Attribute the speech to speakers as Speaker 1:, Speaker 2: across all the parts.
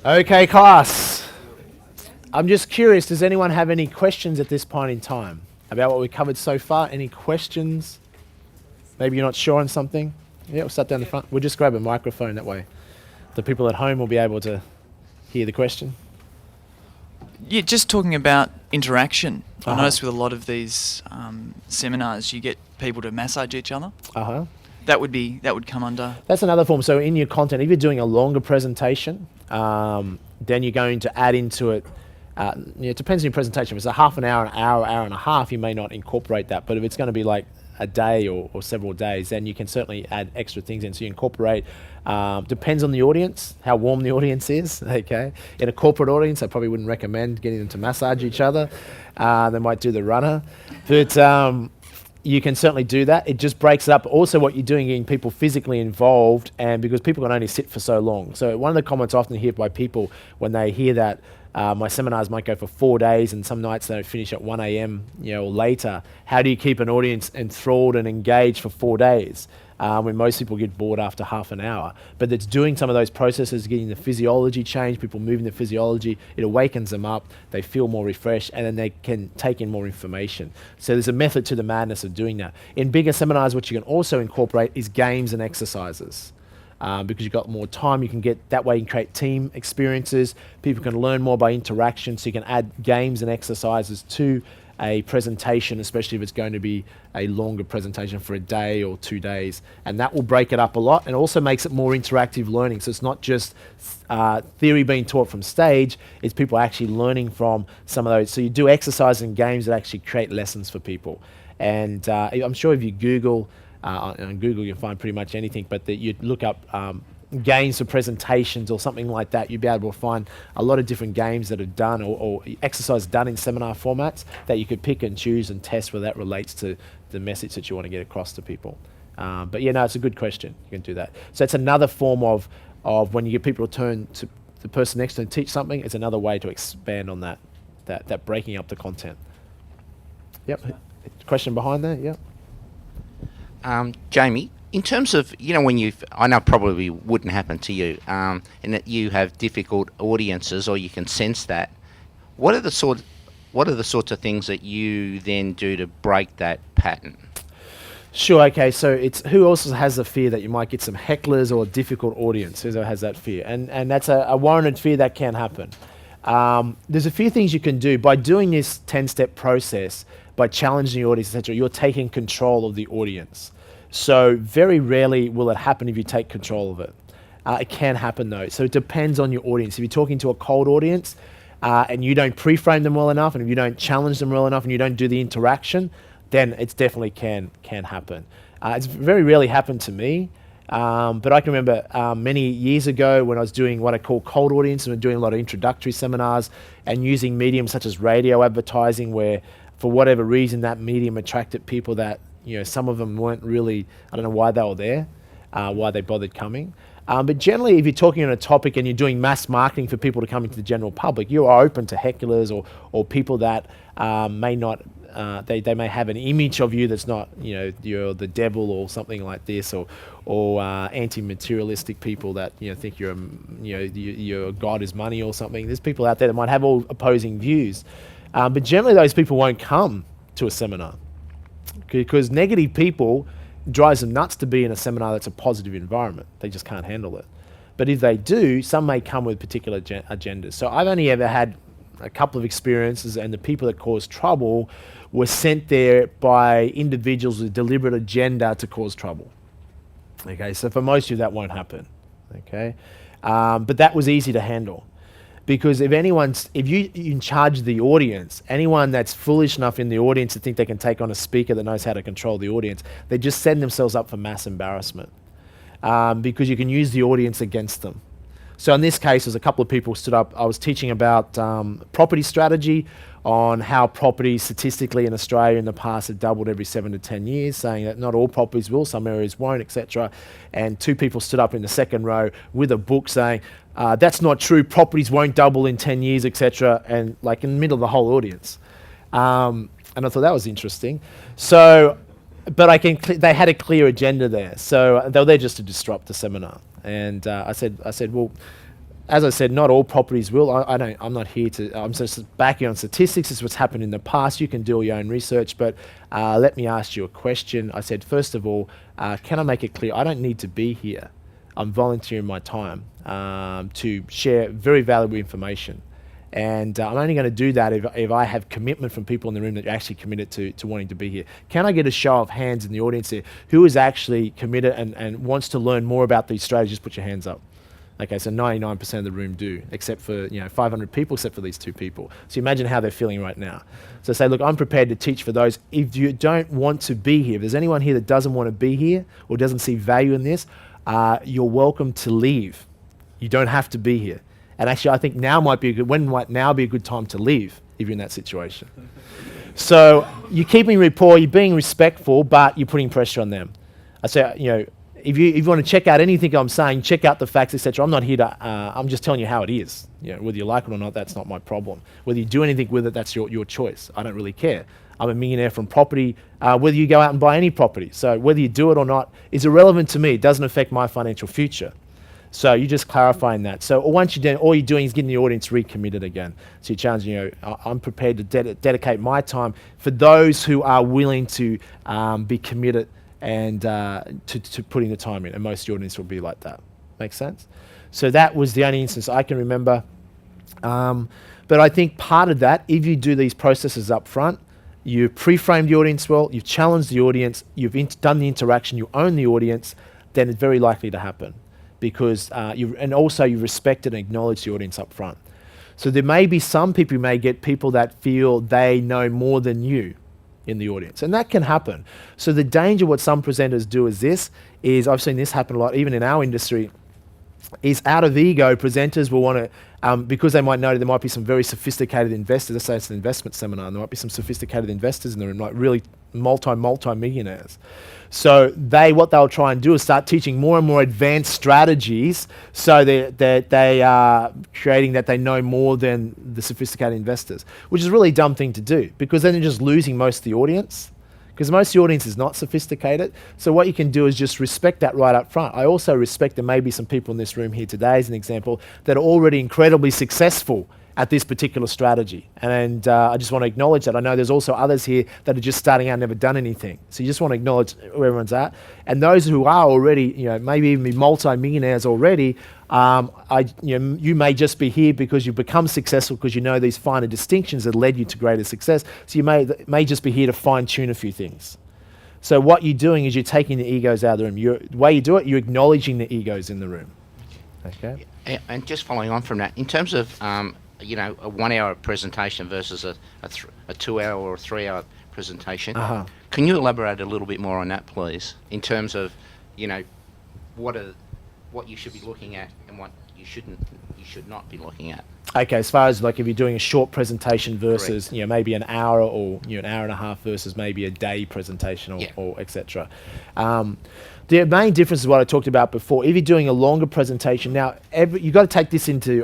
Speaker 1: Okay, class. I'm just curious, does anyone have any questions at this point in time about what we covered so far? Any questions? Maybe you're not sure on something? Yeah, we'll start down the front. We'll just grab a microphone that way. The people at home will be able to hear the question.
Speaker 2: Yeah, just talking about interaction. I
Speaker 1: Uh-huh.
Speaker 2: notice with a lot of these seminars, you get people to massage each other.
Speaker 1: Uh-huh.
Speaker 2: That would come under.
Speaker 1: That's another form. So in your content, if you're doing a longer presentation, then you're going to add into it. It depends on your presentation. If it's a half an hour, hour and a half, you may not incorporate that. But if it's going to be like a day or several days, then you can certainly add extra things in. So you incorporate. Depends on the audience, how warm the audience is. Okay, in a corporate audience, I probably wouldn't recommend getting them to massage each other. They might do the runner, but you can certainly do that. It just breaks it up. Also, what you're doing, getting people physically involved, and because people can only sit for so long. So one of the comments I often hear by people when they hear that my seminars might go for 4 days and some nights they finish at 1 a.m. Or later. How do you keep an audience enthralled and engaged for 4 days? When most people get bored after half an hour. But it's doing some of those processes, getting the physiology change, people moving the physiology, it awakens them up, they feel more refreshed, and then they can take in more information. So there's a method to the madness of doing that. In bigger seminars, what you can also incorporate is games and exercises. Because you've got more time, you can get that way. You can create team experiences. People can learn more by interaction, so you can add games and exercises to a presentation, especially if it's going to be a longer presentation for a day or 2 days, and that will break it up a lot and also makes it more interactive learning. So it's not just theory being taught from stage, it's people actually learning from some of those. So you do exercise and games that actually create lessons for people. And I'm sure if you Google, on Google you can find pretty much anything, but that you'd look up games for presentations or something like that, you'd be able to find a lot of different games that are done or exercise done in seminar formats that you could pick and choose and test whether that relates to the message that you want to get across to people. But yeah, no, it's a good question. You can do that. So it's another form of when you get people to turn to the person next to them and teach something, it's another way to expand on that breaking up the content. Yep. Question behind there? Yep.
Speaker 3: Jamie, in terms of, I know probably wouldn't happen to you, in that you have difficult audiences, or you can sense that. What are the sorts of things that you then do to break that pattern?
Speaker 1: Sure. Okay. So it's who else has the fear that you might get some hecklers or a difficult audience? Who has that fear? And that's a warranted fear that can happen. There's a few things you can do by doing this 10-step process, by challenging the audience, etc. You're taking control of the audience. So very rarely will it happen if you take control of it. It can happen though. So it depends on your audience. If you're talking to a cold audience and you don't pre-frame them well enough, and if you don't challenge them well enough, and you don't do the interaction, then it definitely can happen. It's very rarely happened to me, but I can remember many years ago when I was doing what I call cold audience, and doing a lot of introductory seminars and using mediums such as radio advertising, where for whatever reason that medium attracted people that some of them weren't really, I don't know why they were there, why they bothered coming. But generally, if you're talking on a topic and you're doing mass marketing for people to come into the general public, you are open to hecklers or people that may not, they may have an image of you that's not, you're the devil or something like this, or anti-materialistic people that think your God is money or something. There's people out there that might have all opposing views, but generally those people won't come to a seminar. Because negative people drives them nuts to be in a seminar that's a positive environment. They just can't handle it. But if they do, some may come with particular agendas. So I've only ever had a couple of experiences, and the people that caused trouble were sent there by individuals with deliberate agenda to cause trouble. Okay, so for most of you that won't happen. Okay, but that was easy to handle. Because if you're in charge of the audience, anyone that's foolish enough in the audience to think they can take on a speaker that knows how to control the audience, they just set themselves up for mass embarrassment. Because you can use the audience against them. So in this case, there's a couple of people stood up. I was teaching about property strategy, on how property statistically in Australia in the past have doubled every 7 to 10 years, saying that not all properties will, some areas won't, etc. And two people stood up in the second row with a book saying, that's not true, properties won't double in 10 years, etc. And like in the middle of the whole audience. And I thought that was interesting. So, but they had a clear agenda there. So they were there just to disrupt the seminar. And I said, well, as I said, not all properties will. I'm not here to. I'm just backing on statistics. It's what's happened in the past. You can do all your own research, but let me ask you a question. I said, first of all, can I make it clear? I don't need to be here. I'm volunteering my time to share very valuable information. And I'm only going to do that if I have commitment from people in the room that are actually committed to wanting to be here. Can I get a show of hands in the audience here? Who is actually committed and wants to learn more about these strategies? Put your hands up. Okay, so 99% of the room do, except for 500 people, except for these 2 people. So imagine how they're feeling right now. So say, look, I'm prepared to teach for those. If you don't want to be here, if there's anyone here that doesn't want to be here or doesn't see value in this, you're welcome to leave. You don't have to be here. And actually, I think now might be a good time to leave if you're in that situation. So you're keeping rapport, you're being respectful, but you're putting pressure on them. I say, if you want to check out anything I'm saying, check out the facts, etc. I'm not here to. I'm just telling you how it is. Whether you like it or not, that's not my problem. Whether you do anything with it, that's your choice. I don't really care. I'm a millionaire from property. Whether you go out and buy any property, so whether you do it or not is irrelevant to me. It doesn't affect my financial future. So you're just clarifying that. So once you're done, all you're doing is getting the audience recommitted again. So you're challenging, I'm prepared to dedicate my time for those who are willing to be committed and to putting the time in. And most of the audience will be like that. Makes sense? So that was the only instance I can remember. But I think part of that, if you do these processes up front, you pre-frame the audience well, you've challenged the audience, you've done the interaction, you own the audience, then it's very likely to happen. Because you respected and acknowledged the audience up front. So there may be some people, you may get people that feel they know more than you in the audience, and that can happen. So the danger, what some presenters do is I've seen this happen a lot, even in our industry, is out of ego, presenters will want to, because they might know there might be some very sophisticated investors, let's say it's an investment seminar, and there might be some sophisticated investors in the room, like really multi-millionaires. So what they'll try and do is start teaching more and more advanced strategies so that they are creating that they know more than the sophisticated investors, which is a really dumb thing to do because then you're just losing most of the audience because most of the audience is not sophisticated. So what you can do is just respect that right up front. I also respect there may be some people in this room here today, as an example, that are already incredibly successful at this particular strategy. And I just want to acknowledge that. I know there's also others here that are just starting out, never done anything. So you just want to acknowledge where everyone's at. And those who are already, maybe even be multi-millionaires already, you may just be here because you've become successful because you know these finer distinctions that led you to greater success. So you may just be here to fine-tune a few things. So what you're doing is you're taking the egos out of the room. The way you do it, you're acknowledging the egos in the room. Okay.
Speaker 3: And just following on from that, in terms of a 1 hour presentation versus a 2 hour or a 3 hour presentation. Can you elaborate a little bit more on that, please? In terms of, what you should be looking at and what you should not be looking at.
Speaker 1: Okay, as far as like if you're doing a short presentation versus maybe an hour or an hour and a half versus maybe a day presentation or etc. The main difference is what I talked about before. If you're doing a longer presentation, now you've got to take this into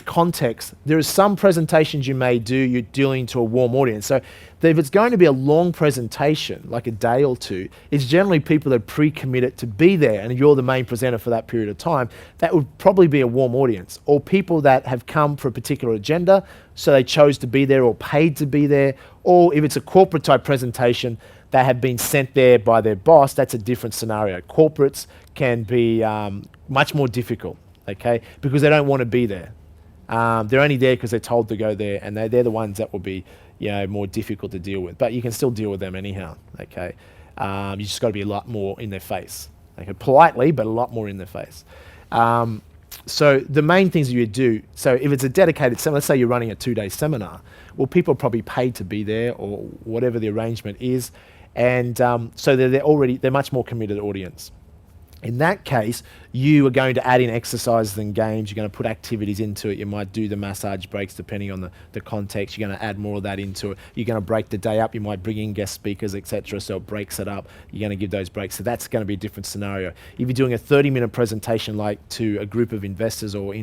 Speaker 1: context. There are some presentations you may do, you're dealing to a warm audience. So if it's going to be a long presentation, like a day or two, it's generally people that are pre-committed to be there, and if you're the main presenter for that period of time, that would probably be a warm audience, or people that have come for a particular agenda, so they chose to be there or paid to be there, or if it's a corporate type presentation, they have been sent there by their boss, that's a different scenario. Corporates can be much more difficult, okay, because they don't want to be there. They're only there because they're told to go there, and they're the ones that will be, more difficult to deal with. But you can still deal with them anyhow. Okay, you just got to be a lot more in their face. Okay, politely, but a lot more in their face. So the main things you do. So if it's a dedicated seminar, let's say you're running a 2-day seminar, well, people are probably paid to be there or whatever the arrangement is, and so they're much more committed audience. In that case, you are going to add in exercises and games. You're going to put activities into it. You might do the massage breaks depending on the context. You're going to add more of that into it. You're going to break the day up. You might bring in guest speakers, etc. So it breaks it up. You're going to give those breaks. So that's going to be a different scenario. If you're doing a 30-minute presentation like to a group of investors or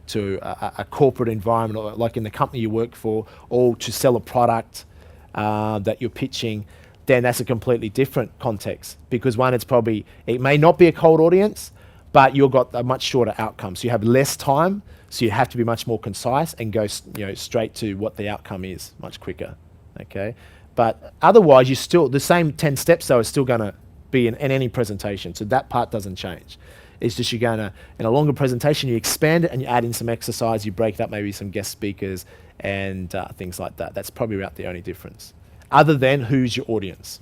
Speaker 1: to a corporate environment, or like in the company you work for, or to sell a product that you're pitching, then that's a completely different context, because one, it may not be a cold audience, but you've got a much shorter outcome. So you have less time, so you have to be much more concise and go straight to what the outcome is much quicker. Okay, but otherwise, you still the same 10 steps though is still going to be in any presentation. So that part doesn't change. It's just you're going to, in a longer presentation, you expand it and you add in some exercise, you break it up, maybe some guest speakers and things like that. That's probably about the only difference, other than who's your audience.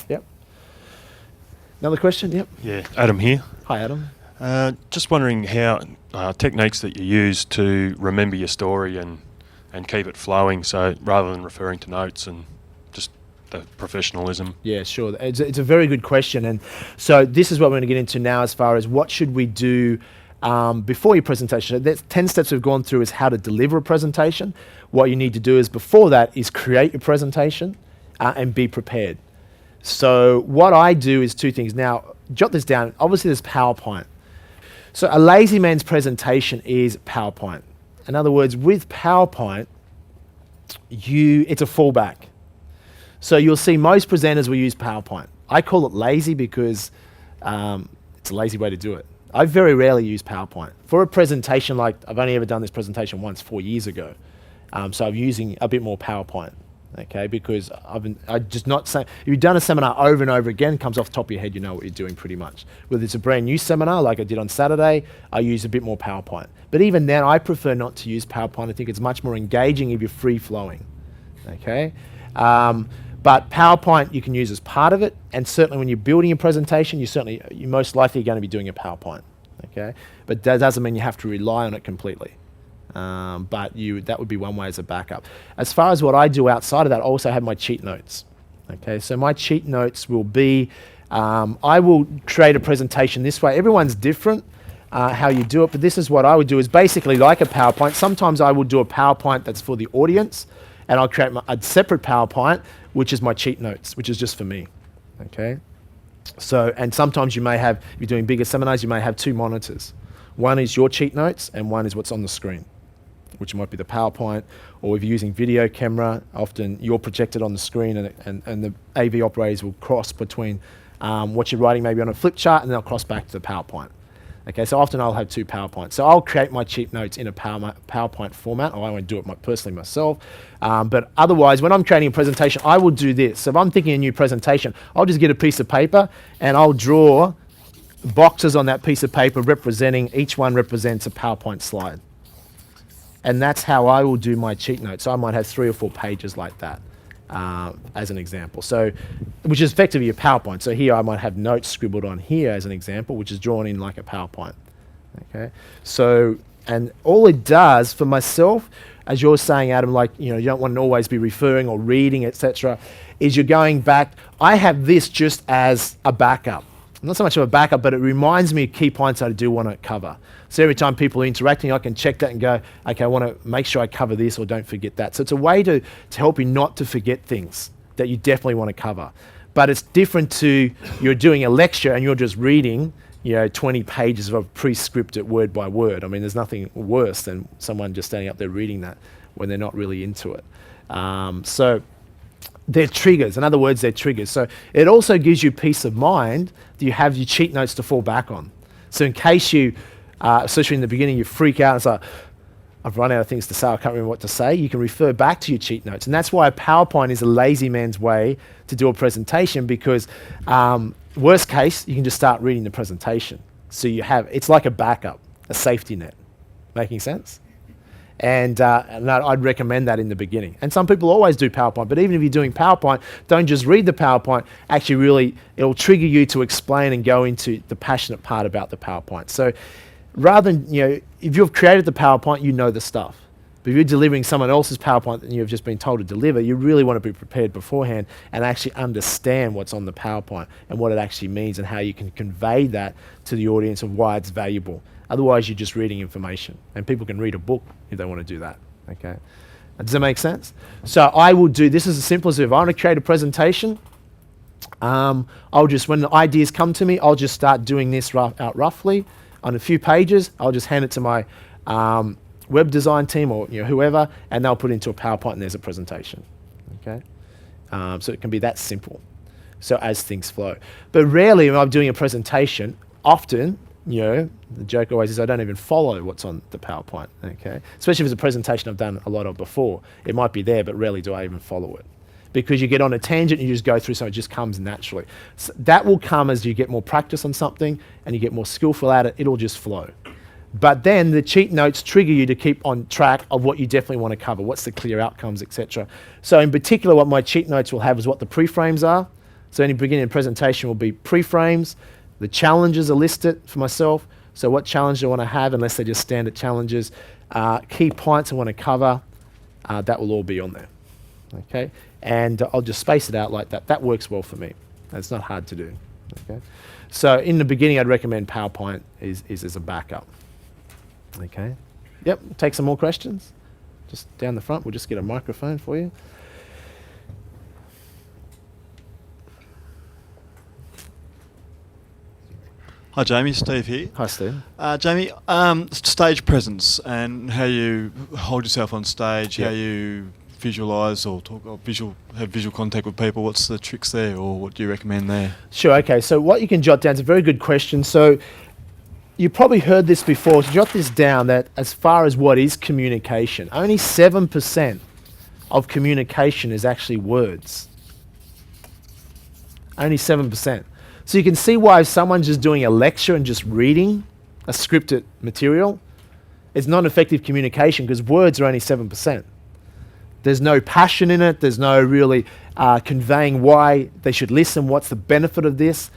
Speaker 1: Yep. Another question? Yep.
Speaker 4: Yeah, Adam here.
Speaker 1: Hi, Adam.
Speaker 4: Just wondering how techniques that you use to remember your story and keep it flowing, so rather than referring to notes and just the professionalism.
Speaker 1: Yeah, sure. It's a very good question. And so this is what we're going to get into now as far as what should we do before your presentation. So that's 10 steps we've gone through is how to deliver a presentation. What you need to do is before that is create your presentation and be prepared. So what I do is two things. Now, jot this down. Obviously, there's PowerPoint. So a lazy man's presentation is PowerPoint. In other words, with PowerPoint, it's a fallback. So you'll see most presenters will use PowerPoint. I call it lazy because it's a lazy way to do it. I very rarely use PowerPoint. For a presentation, like I've only ever done this presentation once 4 years ago. So I'm using a bit more PowerPoint. Okay, because I just not saying, if you've done a seminar over and over again, it comes off the top of your head, you know what you're doing pretty much. Whether it's a brand new seminar like I did on Saturday, I use a bit more PowerPoint. But even then, I prefer not to use PowerPoint. I think it's much more engaging if you're free flowing. Okay, but PowerPoint you can use as part of it, and certainly when you're building a presentation, you're most likely going to be doing a PowerPoint. Okay, but that doesn't mean you have to rely on it completely. But that would be one way as a backup. As far as what I do outside of that, I also have my cheat notes. Okay, so my cheat notes will be, I will create a presentation this way. Everyone's different how you do it, but this is what I would do is basically like a PowerPoint. Sometimes I will do a PowerPoint that's for the audience, and I'll create a separate PowerPoint, which is my cheat notes, which is just for me. Okay, so, and sometimes you may have, if you're doing bigger seminars, you may have two monitors. One is your cheat notes, and one is what's on the screen, which might be the PowerPoint, or if you're using video camera, often you're projected on the screen and the AV operators will cross between what you're writing maybe on a flip chart and they'll cross back to the PowerPoint. Okay, so often I'll have two PowerPoints. So I'll create my cheat notes in a PowerPoint format, or I won't do it personally myself. But otherwise, when I'm creating a presentation, I will do this. So if I'm thinking a new presentation, I'll just get a piece of paper and I'll draw boxes on that piece of paper representing, each one represents a PowerPoint slide. And that's how I will do my cheat notes. So I might have 3 or 4 pages like that as an example. So, which is effectively a PowerPoint. So here I might have notes scribbled on here as an example, which is drawn in like a PowerPoint. Okay. So, and all it does for myself, as you're saying, Adam, like, you don't want to always be referring or reading, etc., is you're going back. I have this just as a backup. Not so much of a backup, but it reminds me of key points I do want to cover. So every time people are interacting, I can check that and go, okay, I want to make sure I cover this or don't forget that. So it's a way to help you not to forget things that you definitely want to cover. But it's different to you're doing a lecture and you're just reading, 20 pages of pre-scripted word by word. I mean, there's nothing worse than someone just standing up there reading that when they're not really into it. So they're triggers. In other words, they're triggers. So it also gives you peace of mind that you have your cheat notes to fall back on. So in case you, especially in the beginning, you freak out and it's like, I've run out of things to say, I can't remember what to say, you can refer back to your cheat notes. And that's why a PowerPoint is a lazy man's way to do a presentation, because worst case, you can just start reading the presentation. So it's like a backup, a safety net. Making sense? And I'd recommend that in the beginning. And some people always do PowerPoint, but even if you're doing PowerPoint, don't just read the PowerPoint. Actually, really, it'll trigger you to explain and go into the passionate part about the PowerPoint. So rather than, if you've created the PowerPoint, you know the stuff. But if you're delivering someone else's PowerPoint that you've just been told to deliver, you really want to be prepared beforehand and actually understand what's on the PowerPoint and what it actually means and how you can convey that to the audience of why it's valuable. Otherwise, you're just reading information, and people can read a book if they want to do that. Okay, does that make sense? So I will do this as simple as if I want to create a presentation. I'll just, when the ideas come to me, I'll just start doing this out roughly on a few pages. I'll just hand it to my web design team or whoever, and they'll put it into a PowerPoint, and there's a presentation. Okay, so it can be that simple. So as things flow, but rarely when I'm doing a presentation, often the joke always is I don't even follow what's on the PowerPoint, okay? Especially if it's a presentation I've done a lot of before. It might be there, but rarely do I even follow it. Because you get on a tangent and you just go through something, it just comes naturally. So that will come as you get more practice on something and you get more skillful at it, it'll just flow. But then the cheat notes trigger you to keep on track of what you definitely want to cover, what's the clear outcomes, etc. So in particular, what my cheat notes will have is what the pre-frames are. So any beginning presentation will be pre-frames. The challenges are listed for myself. So what challenge do I want to have, unless they're just standard challenges. Key points I want to cover, that will all be on there. Okay, and I'll just space it out like that. That works well for me. It's not hard to do. Okay, so in the beginning, I'd recommend PowerPoint is as a backup. Okay, yep. Take some more questions. Just down the front, we'll just get a microphone for you.
Speaker 5: Hi Jamie, Steve here.
Speaker 1: Hi Steve.
Speaker 5: Jamie, stage presence and how you hold yourself on stage,
Speaker 1: Yep.
Speaker 5: how you visualise or talk or have visual contact with people. What's the tricks there, or what do you recommend there?
Speaker 1: Sure, okay, so what you can jot down is a very good question. So you probably heard this before, so jot this down, that as far as what is communication, only 7% of communication is actually words. Only 7%. So you can see why if someone's just doing a lecture and just reading a scripted material, it's not effective communication because words are only 7%. There's no passion in it. There's no really conveying why they should listen, what's the benefit of this.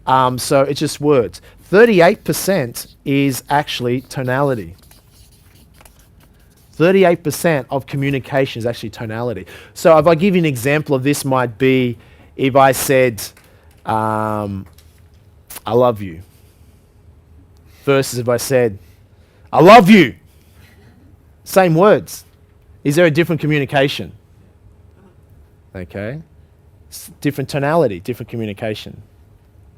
Speaker 1: So it's just words. 38% is actually tonality. 38% of communication is actually tonality. So if I give you an example of this, might be if I said, I love you, versus if I said, I love you. Same words. Is there a different communication? Okay. Different tonality, different communication.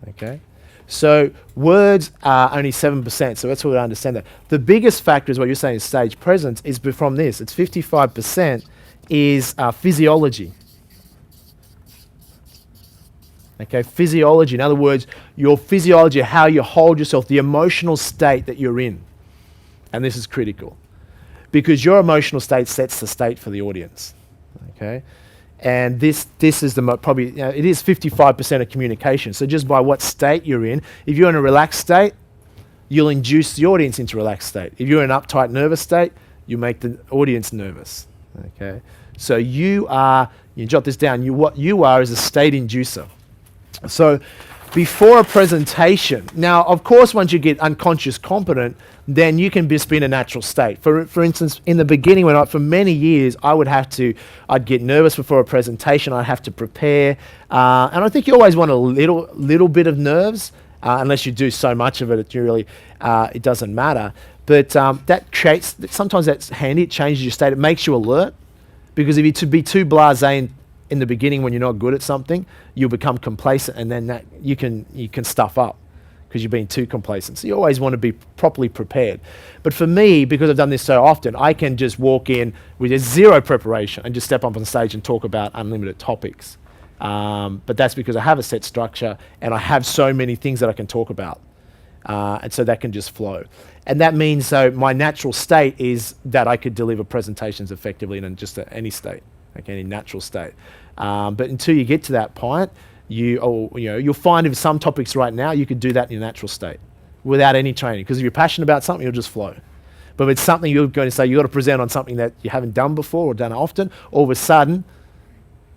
Speaker 1: Okay. So words are only 7%, so that's what I understand that. The biggest factor is what you're saying is stage presence, is from this. It's 55% is physiology. Okay, physiology. In other words, your physiology, how you hold yourself, the emotional state that you're in. And this is critical. Because your emotional state sets the state for the audience. Okay? And this is the probably, it is 55% of communication. So just by what state you're in, if you're in a relaxed state, you'll induce the audience into a relaxed state. If you're in an uptight, nervous state, you make the audience nervous. Okay? So you jot this down, what you are is a state inducer. So before a presentation, now of course once you get unconscious competent, then you can just be in a natural state. For instance, in the beginning, for many years, I'd get nervous before a presentation, I'd have to prepare, and I think you always want a little bit of nerves, unless you do so much of it, it doesn't matter. But that creates, sometimes that's handy, it changes your state, it makes you alert, because if you to be too blasé in the beginning when you're not good at something, you'll become complacent, and then you can stuff up because you're being too complacent. So you always want to be properly prepared. But for me, because I've done this so often, I can just walk in with zero preparation and just step up on stage and talk about unlimited topics. But that's because I have a set structure and I have so many things that I can talk about. And so that can just flow. And that means, so my natural state is that I could deliver presentations effectively in just any state, okay, any natural state. But until you get to that point, you'll find if some topics right now, you could do that in your natural state without any training. Because if you're passionate about something, you'll just flow. But if it's something you're going to say, you've got to present on something that you haven't done before or done often, all of a sudden,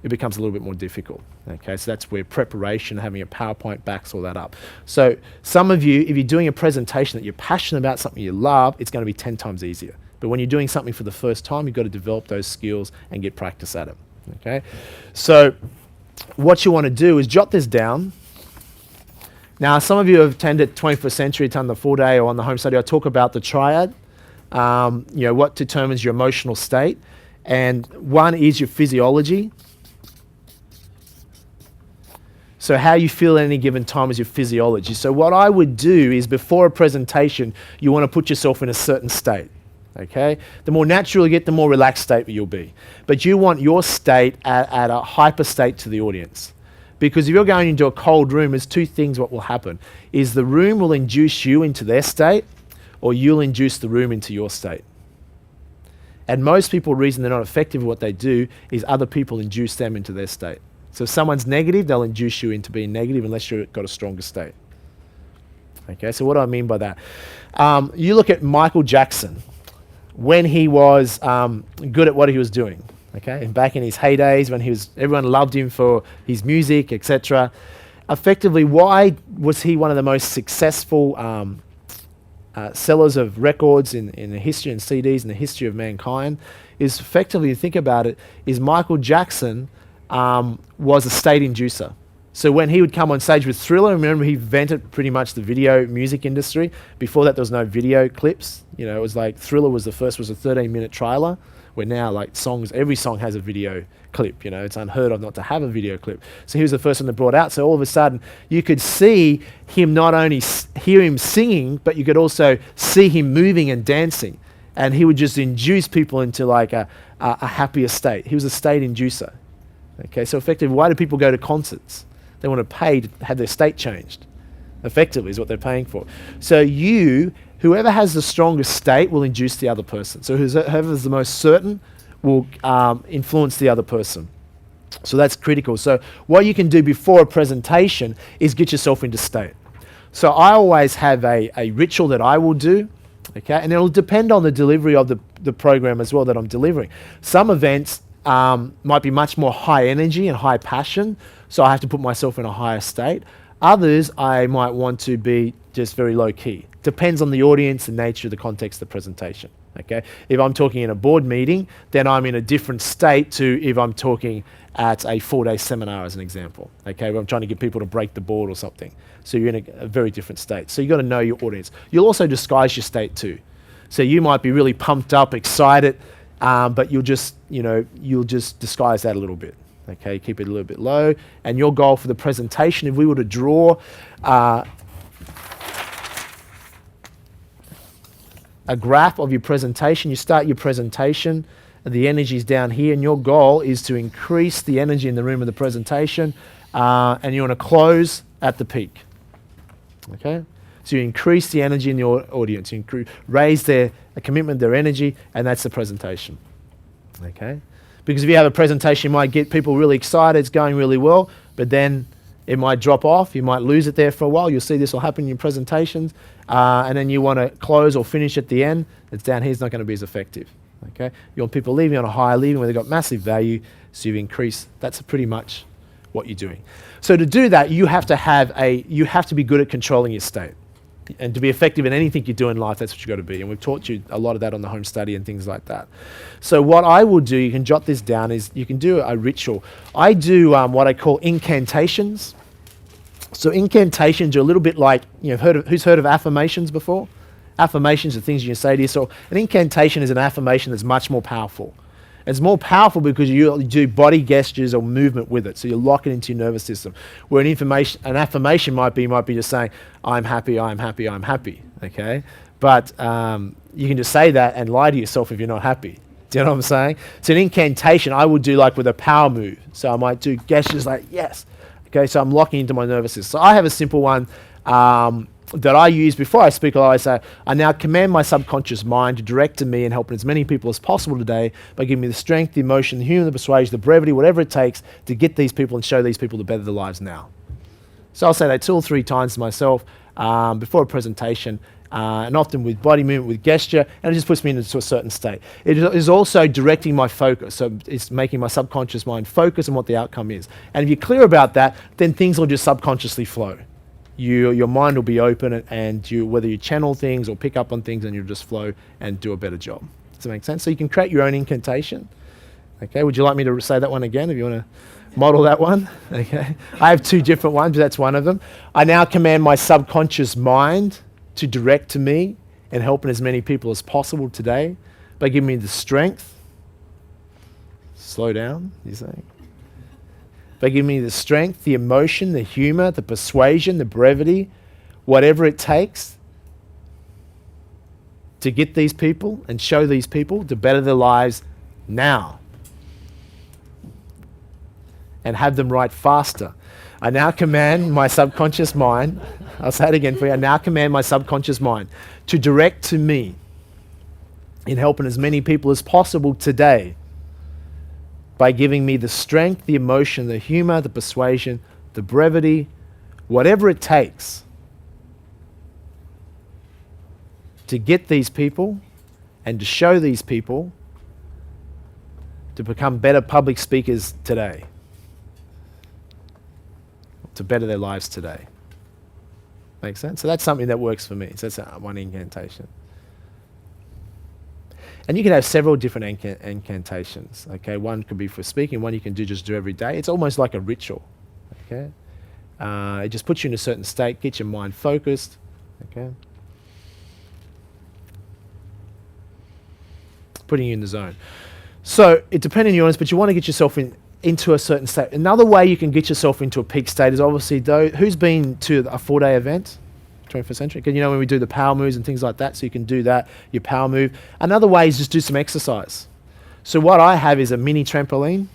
Speaker 1: it becomes a little bit more difficult. Okay, so that's where preparation, having a PowerPoint backs all that up. So some of you, if you're doing a presentation that you're passionate about, something you love, it's going to be 10 times easier. But when you're doing something for the first time, you've got to develop those skills and get practice at it. Okay, so what you want to do is jot this down. Now, some of you have attended 21st Century, done the 4-day or on the home study. I talk about the triad, what determines your emotional state. And one is your physiology. So how you feel at any given time is your physiology. So what I would do is before a presentation, you want to put yourself in a certain state. Okay? The more natural you get, the more relaxed state you'll be. But you want your state at a hyper state to the audience. Because if you're going into a cold room, there's two things what will happen. Is the room will induce you into their state, or you'll induce the room into your state. And most people, the reason they're not effective at what they do is other people induce them into their state. So if someone's negative, they'll induce you into being negative unless you've got a stronger state. Okay, so what do I mean by that? You look at Michael Jackson when he was good at what he was doing. Okay, and back in his heydays when everyone loved him for his music, etc. Effectively, why was he one of the most successful sellers of records in the history and CDs in the history of mankind? Is effectively, you think about it, is Michael Jackson was a state inducer. So when he would come on stage with Thriller, remember he invented pretty much the video music industry. Before that, there was no video clips. You know, it was like Thriller was a 13-minute trailer, where now like every song has a video clip. You know, it's unheard of not to have a video clip. So he was the first one that brought out. So all of a sudden, you could see him not only hear him singing, but you could also see him moving and dancing. And he would just induce people into like a happier state. He was a state inducer. Okay, so effectively, why do people go to concerts? They want to pay to have their state changed. Effectively is what they're paying for. So whoever has the strongest state will induce the other person. So whoever is the most certain will influence the other person. So that's critical. So what you can do before a presentation is get yourself into state. So I always have a ritual that I will do. Okay, and it'll depend on the delivery of the program as well that I'm delivering. Some events might be much more high energy and high passion, so I have to put myself in a higher state. Others, I might want to be just very low key. Depends on the audience, the nature, the context of the presentation. Okay, if I'm talking in a board meeting, then I'm in a different state to if I'm talking at a 4-day seminar, as an example. Okay, where I'm trying to get people to break the board or something. So you're in a very different state. So you've got to know your audience. You'll also disguise your state too. So you might be really pumped up, excited, but you'll just disguise that a little bit. Okay, keep it a little bit low. And your goal for the presentation, if we were to draw a graph of your presentation, you start your presentation, and the energy is down here, and your goal is to increase the energy in the room of the presentation, and you want to close at the peak. Okay, so you increase the energy in the audience, you raise their commitment, their energy, and that's the presentation. Okay, because if you have a presentation, you might get people really excited, it's going really well, but then it might drop off, you might lose it there for a while. You'll see this will happen in your presentations, and then you want to close or finish at the end, it's down here, it's not going to be as effective. Okay, you want people leaving on a higher, leaving where they've got massive value, so you've increased, that's pretty much what you're doing. So to do that, you have to be good at controlling your state. And to be effective in anything you do in life, that's what you've got to be. And we've taught you a lot of that on the home study and things like that. So what I will do, you can jot this down, is you can do a ritual. I do what I call incantations. So incantations are a little bit like, who's heard of affirmations before? Affirmations are things you can say to yourself. An incantation is an affirmation that's much more powerful. It's more powerful because you do body gestures or movement with it, so you lock it into your nervous system. Where an affirmation might be just saying, I'm happy, I'm happy, I'm happy, okay? But you can just say that and lie to yourself if you're not happy. Do you know what I'm saying? So an incantation I would do like with a power move. So I might do gestures like, yes. Okay, so I'm locking into my nervous system. So I have a simple one that I use before I speak. I say, I now command my subconscious mind to direct to me and help as many people as possible today by giving me the strength, the emotion, the humor, the persuasion, the brevity, whatever it takes to get these people and show these people to better their lives now. So I'll say that 2 or 3 times to myself before a presentation, and often with body movement, with gesture, and it just puts me into a certain state. It is also directing my focus, so it's making my subconscious mind focus on what the outcome is. And if you're clear about that, then things will just subconsciously flow. Your mind will be open, and whether you channel things or pick up on things, and you'll just flow and do a better job. Does that make sense? So you can create your own incantation. Okay, would you like me to say that one again if you want to model that one? Okay, I have 2 different ones, but that's one of them. I now command my subconscious mind to direct to me and helping as many people as possible today by giving me the strength. Slow down, you're saying? By giving me the strength, the emotion, the humor, the persuasion, the brevity, whatever it takes to get these people and show these people to better their lives now and have them write faster. I now command my subconscious mind, I'll say it again for you, I now command my subconscious mind to direct to me in helping as many people as possible today by giving me the strength, the emotion, the humor, the persuasion, the brevity, whatever it takes to get these people and to show these people to become better public speakers today, to better their lives today. Make sense? So that's something that works for me. So that's one incantation. And you can have several different incantations. Okay, one could be for speaking, one you can just do every day. It's almost like a ritual. Okay, it just puts you in a certain state, gets your mind focused. Okay, putting you in the zone. So it depends on your audience, but you want to get yourself into a certain state. Another way you can get yourself into a peak state is obviously, who's been to a 4-day event? 21st century. You know, when we do the power moves and things like that, so you can do that, your power move. Another way is just do some exercise. So what I have is a mini trampoline.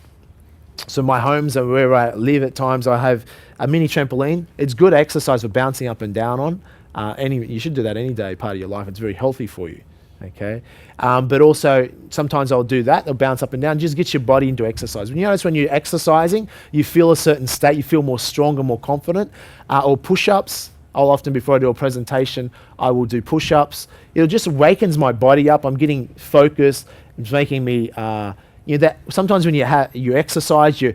Speaker 1: So my homes and where I live at times, I have a mini trampoline. It's good exercise for bouncing up and down on. You should do that any day, part of your life. It's very healthy for you. Okay, but also sometimes I'll do that. They'll bounce up and down. Just get your body into exercise. When you notice when you're exercising, you feel a certain state. You feel more stronger, more confident. Or push-ups. I'll often, before I do a presentation, I will do push-ups. It just awakens my body up. I'm getting focused. It's making me, that sometimes when you exercise, you're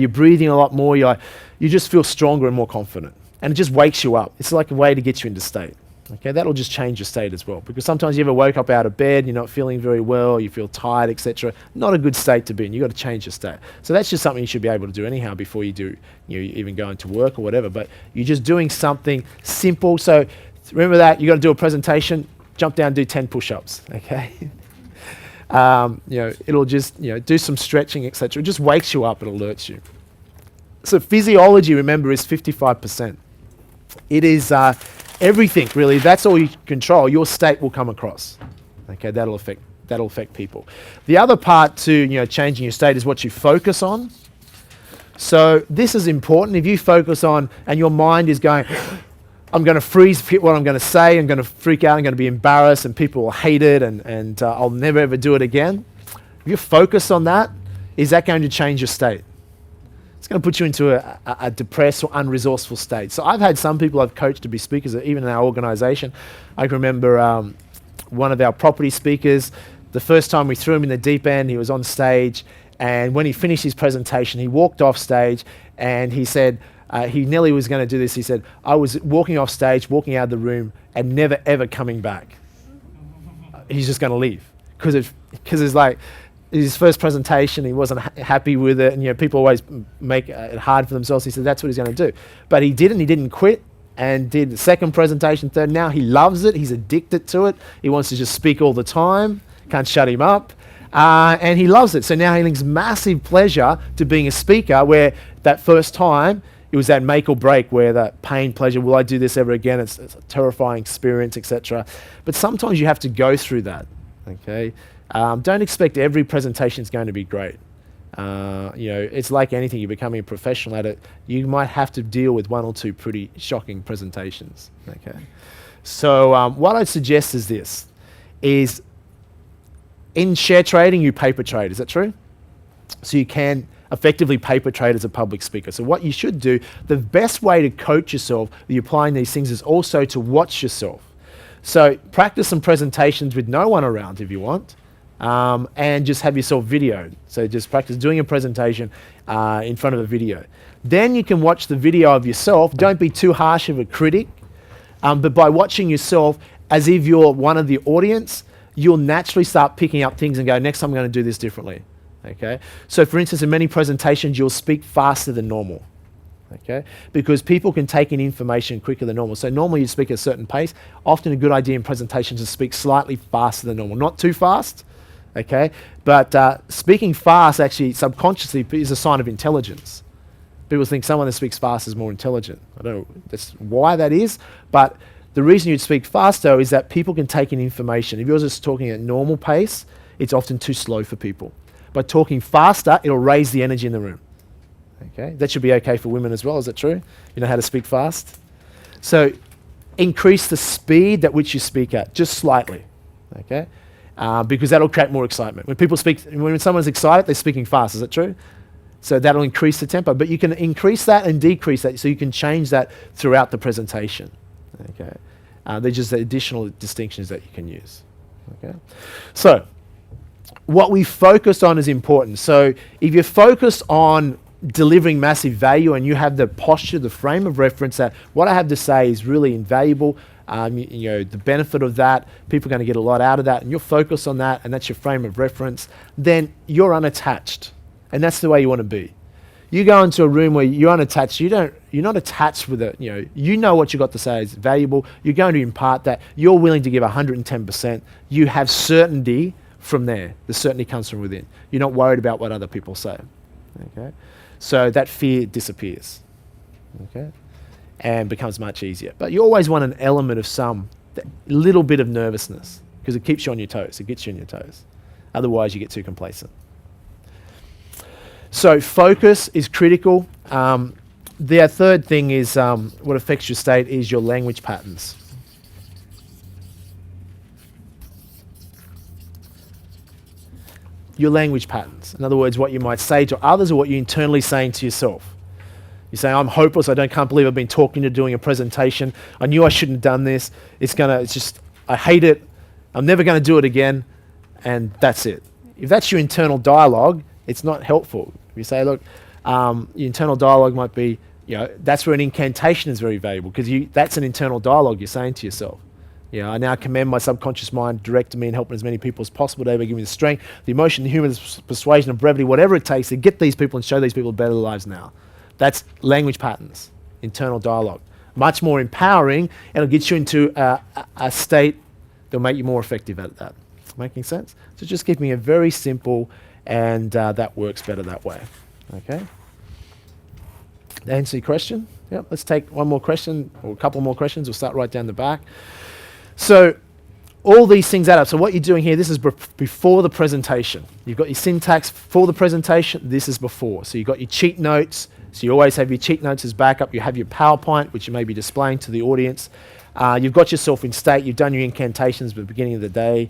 Speaker 1: breathing a lot more. You just feel stronger and more confident, and it just wakes you up. It's like a way to get you into state. Okay, that'll just change your state as well, because sometimes you ever woke up out of bed, you're not feeling very well, you feel tired, etc. Not a good state to be in. You've got to change your state. So that's just something you should be able to do anyhow before you do, even going to work or whatever. But you're just doing something simple. So remember that you got to do a presentation, jump down, do 10 push-ups. Okay, it'll just do some stretching, etc. It just wakes you up. It alerts you. So physiology, remember, is 55%. It is. Everything, really, that's all you control. Your state will come across. Okay, that'll affect people. The other part to changing your state is what you focus on. So this is important. If you focus on, and your mind is going, I'm going to freeze what I'm going to say, I'm going to freak out, I'm going to be embarrassed, and people will hate it, and I'll never ever do it again. If you focus on that, is that going to change your state? It's going to put you into a depressed or unresourceful state. So I've had some people I've coached to be speakers, even in our organization. I can remember one of our property speakers, the first time we threw him in the deep end, he was on stage, and when he finished his presentation, he walked off stage, and he said, he nearly was going to do this. He said, I was walking off stage, walking out of the room, and never ever coming back. He's just going to leave. Because it's like, his first presentation, he wasn't happy with it, and people always make it hard for themselves. He said that's what he's going to do, but he didn't quit, and did the second presentation, third. Now he loves it. He's addicted to it. He wants to just speak all the time. Can't shut him up, and he loves it. So now he links massive pleasure to being a speaker, where that first time it was that make or break, where that pain, pleasure, will I do this ever again? It's a terrifying experience, etc. But sometimes you have to go through that. Okay. Don't expect every presentation is going to be great. It's like anything. You're becoming a professional at it. You might have to deal with one or two pretty shocking presentations. Okay. So what I'd suggest is this: is in share trading, you paper trade. Is that true? So you can effectively paper trade as a public speaker. So what you should do, the best way to coach yourself, you're applying these things, is also to watch yourself. So practice some presentations with no one around if you want. And just have yourself videoed. So just practice doing a presentation in front of a video. Then you can watch the video of yourself. Don't be too harsh of a critic, but by watching yourself as if you're one of the audience, you'll naturally start picking up things and go, next time I'm going to do this differently. Okay. So for instance, in many presentations, you'll speak faster than normal. Okay, because people can take in information quicker than normal. So normally you speak at a certain pace. Often a good idea in presentations is to speak slightly faster than normal, not too fast. Okay, but speaking fast actually subconsciously is a sign of intelligence. People think someone that speaks fast is more intelligent. I don't know that's why that is, but the reason you'd speak faster is that people can take in information. If you're just talking at normal pace, it's often too slow for people. By talking faster, it'll raise the energy in the room. Okay, that should be okay for women as well. Is that true? You know how to speak fast. So increase the speed at which you speak at, just slightly. Okay, because that'll create more excitement. When someone's excited, they're speaking fast. Is that true? So that'll increase the tempo. But you can increase that and decrease that, so you can change that throughout the presentation. Okay, they're just the additional distinctions that you can use. Okay, so what we focused on is important. So if you're focused on delivering massive value and you have the posture, the frame of reference that what I have to say is really invaluable, you know, the benefit of that, people are going to get a lot out of that, and you're focused on that, and that's your frame of reference, then you're unattached. And that's the way you want to be. You go into a room where you're unattached, you're not attached with it, you know what you got to say is valuable, you're going to impart that, you're willing to give 110%, you have certainty from there. The certainty comes from within. You're not worried about what other people say. Okay? So that fear disappears. Okay? And becomes much easier. But you always want an element of some little bit of nervousness, because it keeps you on your toes. It gets you on your toes. Otherwise, you get too complacent. So focus is critical. The third thing is what affects your state is your language patterns. Your language patterns. In other words, what you might say to others or what you're internally saying to yourself. You say, I'm hopeless, can't believe I've been talking to doing a presentation. I knew I shouldn't have done this. I hate it. I'm never going to do it again. And that's it. If that's your internal dialogue, it's not helpful. If you say, look, your internal dialogue might be, that's where an incantation is very valuable, because that's an internal dialogue you're saying to yourself. I now commend my subconscious mind, direct me in helping as many people as possible today by giving me the strength, the emotion, the human persuasion, and brevity, whatever it takes to get these people and show these people better lives now. That's language patterns, internal dialogue. Much more empowering, and it'll get you into a state that'll make you more effective at that. Making sense? So just keeping it very simple, and that works better that way. Okay? Answer your question? Yep. Let's take one more question, or a couple more questions. We'll start right down the back. So all these things add up. So what you're doing here, this is before the presentation. You've got your syntax for the presentation. This is before. So you've got your cheat notes. So you always have your cheat notes as backup. You have your PowerPoint, which you may be displaying to the audience. You've got yourself in state. You've done your incantations at the beginning of the day.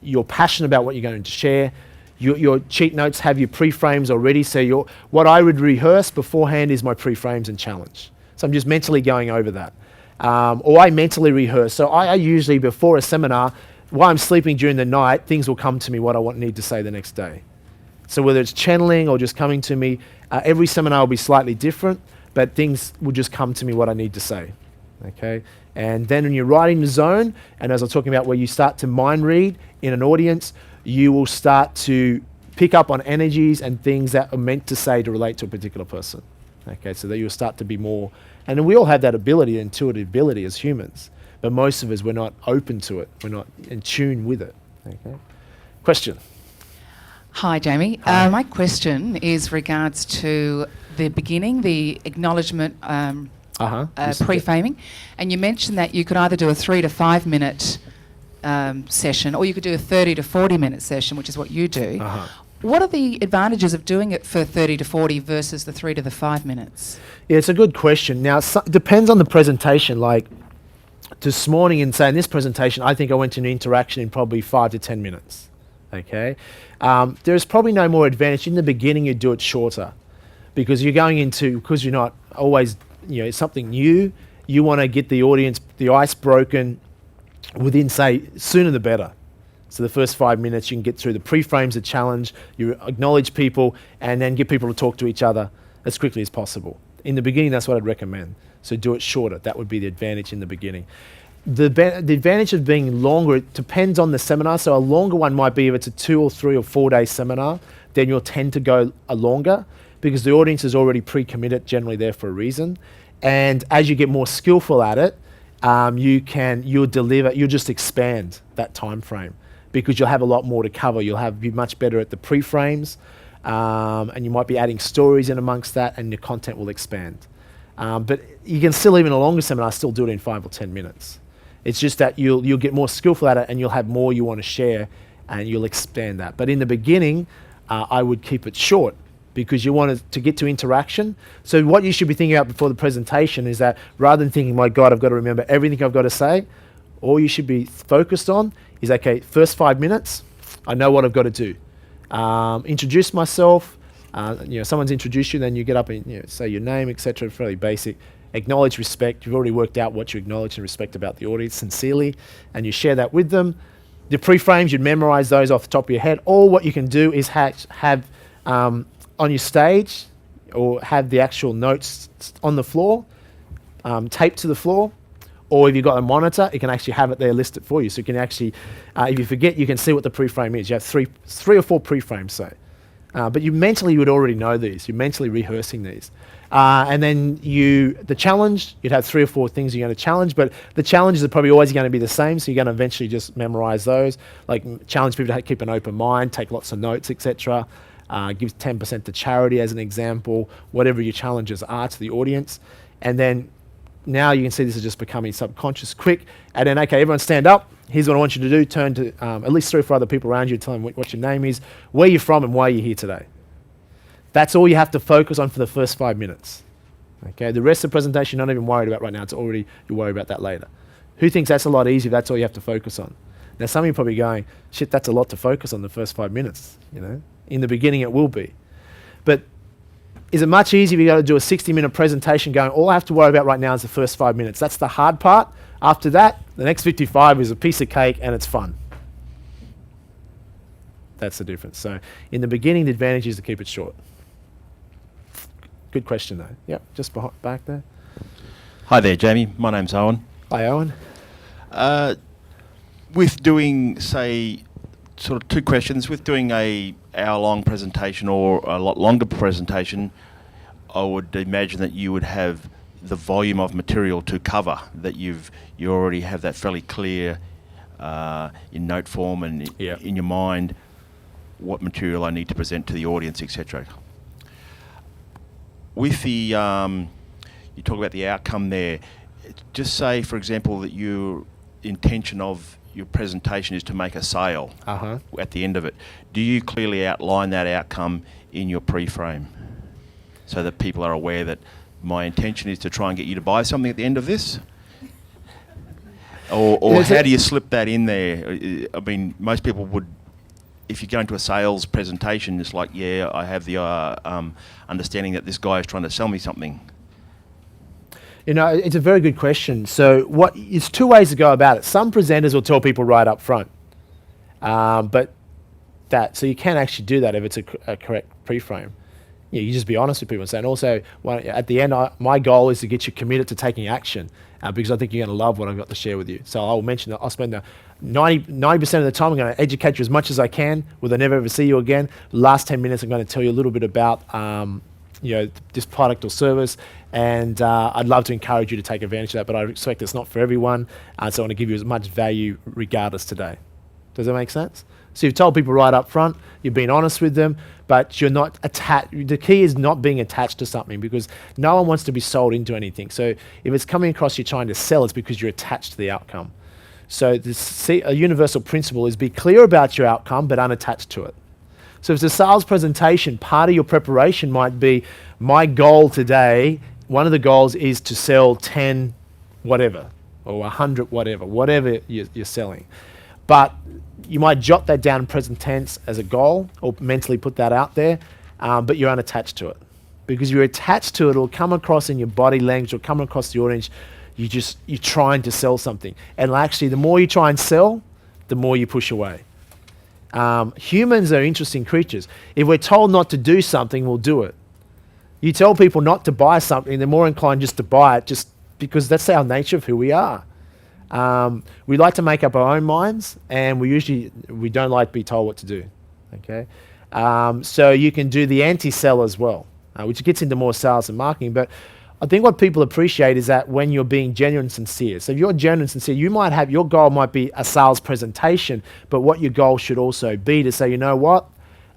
Speaker 1: You're passionate about what you're going to share. Your cheat notes have your pre-frames already. So what I would rehearse beforehand is my pre-frames and challenge. So I'm just mentally going over that. Or I mentally rehearse. So I usually, before a seminar, while I'm sleeping during the night, things will come to me what I need to say the next day. So whether it's channeling or just coming to me, every seminar will be slightly different, but things will just come to me what I need to say. Okay? And then when you're writing the zone, and as I was talking about where you start to mind read in an audience, you will start to pick up on energies and things that are meant to say to relate to a particular person. Okay, so that you'll start to be more, and we all have that ability, intuitive ability as humans, but most of us, we're not open to it. We're not in tune with it. Okay. Question?
Speaker 6: Hi, Jamie.
Speaker 1: Hi.
Speaker 6: My question is regards to the beginning, the acknowledgement, pre-framing, and you mentioned that you could either do a 3 to 5 minute session, or you could do a 30 to 40 minute session, which is what you do. What are the advantages of doing it for 30 to 40 versus the 3 to the 5 minutes?
Speaker 1: Yeah, it's a good question. Now, it depends on the presentation. Like this morning, in this presentation, I think I went to an interaction in probably 5 to 10 minutes. Okay, there's probably no more advantage in the beginning. You do it shorter, because you're going into, because you're not always, it's something new. You want to get the audience, the ice broken within, say, sooner the better. So the first 5 minutes, you can get through the pre-frames, the challenge, you acknowledge people, and then get people to talk to each other as quickly as possible. In the beginning, that's what I'd recommend. So do it shorter. That would be the advantage in the beginning. The advantage of being longer, it depends on the seminar. So a longer one might be if it's a 2 or 3 or 4 day seminar, then you'll tend to go a longer, because the audience is already pre-committed, generally there for a reason. And as you get more skillful at it, you'll just expand that time frame, because you'll have a lot more to cover. You'll be much better at the pre-frames, and you might be adding stories in amongst that, and your content will expand. But you can still, even a longer seminar, still do it in 5 or 10 minutes. It's just that you'll get more skillful at it, and you'll have more you want to share, and you'll expand that. But in the beginning, I would keep it short, because you want to get to interaction. So what you should be thinking about before the presentation is that rather than thinking, my God, I've got to remember everything I've got to say, all you should be focused on is, okay, first 5 minutes, I know what I've got to do. Introduce myself. Someone's introduced you, then you get up and say your name, etc. Fairly basic. Acknowledge respect. You've already worked out what you acknowledge and respect about the audience sincerely, and you share that with them. The pre-frames, you'd memorize those off the top of your head. Or what you can do is have on your stage, or have the actual notes on the floor, taped to the floor. Or if you've got a monitor, you can actually have it there listed for you. So you can actually, if you forget, you can see what the pre-frame is. You have three or four pre-frames, say. But you would already know these. You're mentally rehearsing these. And then the challenge, you'd have 3 or 4 things you're going to challenge, but the challenges are probably always going to be the same, so you're going to eventually just memorize those. Like challenge people to keep an open mind, take lots of notes, etc. Give 10% to charity as an example, whatever your challenges are to the audience. And then now you can see this is just becoming subconscious quick. And then, okay, everyone stand up. Here's what I want you to do. Turn to at least 3 or 4 other people around you, tell them what your name is, where you're from, and why you're here today. That's all you have to focus on for the first 5 minutes. Okay, the rest of the presentation you're not even worried about right now. It's already, you'll worry about that later. Who thinks that's a lot easier if that's all you have to focus on? Now some of you are probably going, shit, that's a lot to focus on the first 5 minutes. In the beginning it will be. But is it much easier if you got to do a 60-minute presentation going, all I have to worry about right now is the first 5 minutes. That's the hard part. After that, the next 55 is a piece of cake and it's fun. That's the difference. So in the beginning, the advantage is to keep it short. Good question, though. Yep, just back there.
Speaker 7: Hi there, Jamie. My name's Owen.
Speaker 1: Hi, Owen.
Speaker 7: With doing, say, sort of 2 questions, with doing a hour-long presentation or a lot longer presentation, I would imagine that you would have the volume of material to cover, that you already have that fairly clear in note form and in your mind what material I need to present to the audience, etc. With the, you talk about the outcome there, just say, for example, that your intention of your presentation is to make a sale at the end of it. Do you clearly outline that outcome in your pre-frame so that people are aware that my intention is to try and get you to buy something at the end of this? Or how do you slip that in there? I mean, most people would, if you go into a sales presentation, it's like, yeah, I have the understanding that this guy is trying to sell me something.
Speaker 1: It's a very good question. So it's 2 ways to go about it. Some presenters will tell people right up front. So you can actually do that if it's a correct pre-frame. You just be honest with people and say, and also, at the end, my goal is to get you committed to taking action because I think you're going to love what I've got to share with you. So I'll mention that I'll spend 90% of the time, I'm going to educate you as much as I can. Will I never ever see you again? The last 10 minutes, I'm going to tell you a little bit about this product or service, and I'd love to encourage you to take advantage of that, but I expect it's not for everyone, so I want to give you as much value regardless today. Does that make sense? So you've told people right up front, you've been honest with them, but you're not attached. The key is not being attached to something, because no one wants to be sold into anything. So if it's coming across you're trying to sell, it's because you're attached to the outcome. So a universal principle is be clear about your outcome, but unattached to it. So if it's a sales presentation, part of your preparation might be, my goal today, one of the goals is to sell 10 whatever, or 100 whatever you're selling. But you might jot that down in present tense as a goal, or mentally put that out there, but you're unattached to it. Because you're attached to it, it'll come across in your body language, it'll come across the audience, you're trying to sell something. And actually, the more you try and sell, the more you push away. Humans are interesting creatures. If we're told not to do something, we'll do it. You tell people not to buy something, they're more inclined just to buy it, just because that's our nature of who we are. We like to make up our own minds, and we don't like to be told what to do. Okay, so you can do the anti-sell as well, which gets into more sales and marketing. But I think what people appreciate is that when you're being genuine and sincere. So if you're genuine and sincere, your goal might be a sales presentation, but what your goal should also be to say, you know what?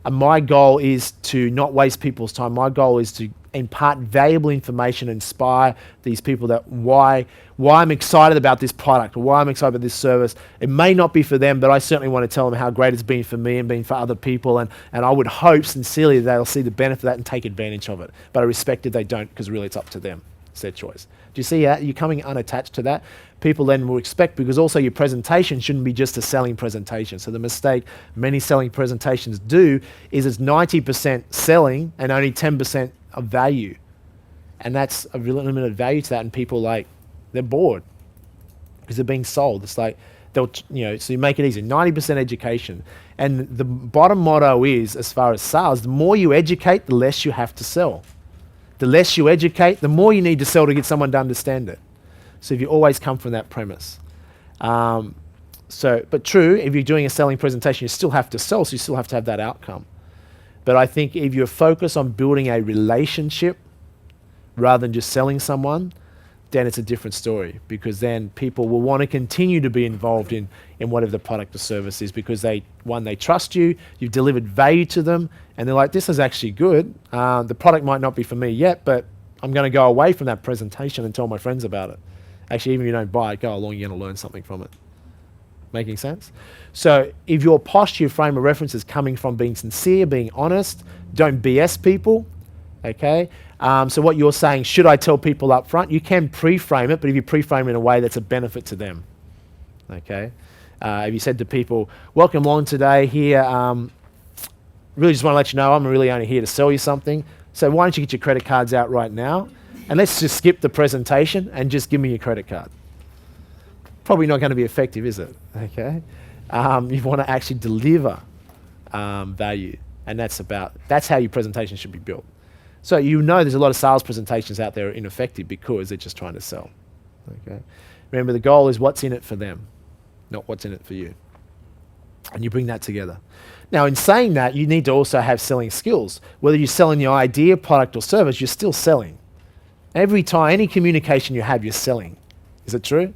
Speaker 1: My goal is to not waste people's time. My goal is to impart valuable information, inspire these people that why I'm excited about this product or why I'm excited about this service. It may not be for them, but I certainly want to tell them how great it's been for me and been for other people, and I would hope sincerely that they'll see the benefit of that and take advantage of it. But I respect if they don't, because really it's up to them. It's their choice. Do you see how you're coming unattached to that? People then will expect, because also your presentation shouldn't be just a selling presentation. So the mistake many selling presentations do is it's 90% selling and only 10% of value. And that's a real limited value to that, and people they're bored because they're being sold. It's like so you make it easy. 90% education. And the bottom motto is, as far as sales, the more you educate, the less you have to sell. The less you educate, the more you need to sell to get someone to understand it. So if you always come from that premise. But true, if you're doing a selling presentation, you still have to sell, so you still have to have that outcome. But I think if you're focused on building a relationship rather than just selling someone, then it's a different story, because then people will want to continue to be involved in whatever the product or service is, because they trust you, you've delivered value to them, and they're like, this is actually good. The product might not be for me yet, but I'm going to go away from that presentation and tell my friends about it. Actually, even if you don't buy it, go along, you're going to learn something from it. Making sense? So if your posture, your frame of reference is coming from being sincere, being honest, don't BS people, okay? So what you're saying, should I tell people up front? You can pre-frame it, but if you pre-frame it in a way that's a benefit to them, okay? If you said to people, welcome along today here, really just want to let you know I'm really only here to sell you something, so why don't you get your credit cards out right now, and let's just skip the presentation and just give me your credit card. Probably not going to be effective, is it? Okay, you want to actually deliver value, and that's how your presentation should be built. So there's a lot of sales presentations out there are ineffective because they're just trying to sell. Okay, remember the goal is what's in it for them, not what's in it for you, and you bring that together. Now, in saying that, you need to also have selling skills. Whether you're selling your idea, product, or service, you're still selling. Every time, any communication you have, you're selling. Is it true?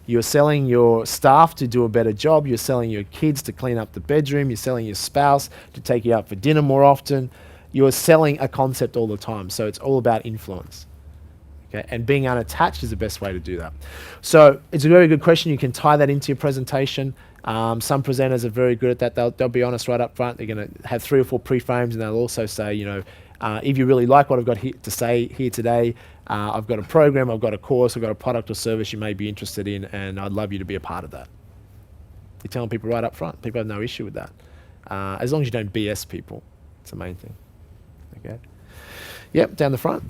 Speaker 1: You're selling your staff to do a better job. You're selling your kids to clean up the bedroom. You're selling your spouse to take you out for dinner more often. You're selling a concept all the time. So it's all about influence. Okay? And being unattached is the best way to do that. So it's a very good question. You can tie that into your presentation. Some presenters are very good at that. They'll be honest right up front. They're going to have 3 or 4 pre-frames, and they'll also say, if you really like what I've got to say here today, I've got a program, I've got a course, I've got a product or service you may be interested in, and I'd love you to be a part of that. You're telling people right up front. People have no issue with that. As long as you don't BS people. It's the main thing. Okay. Yep, down the front.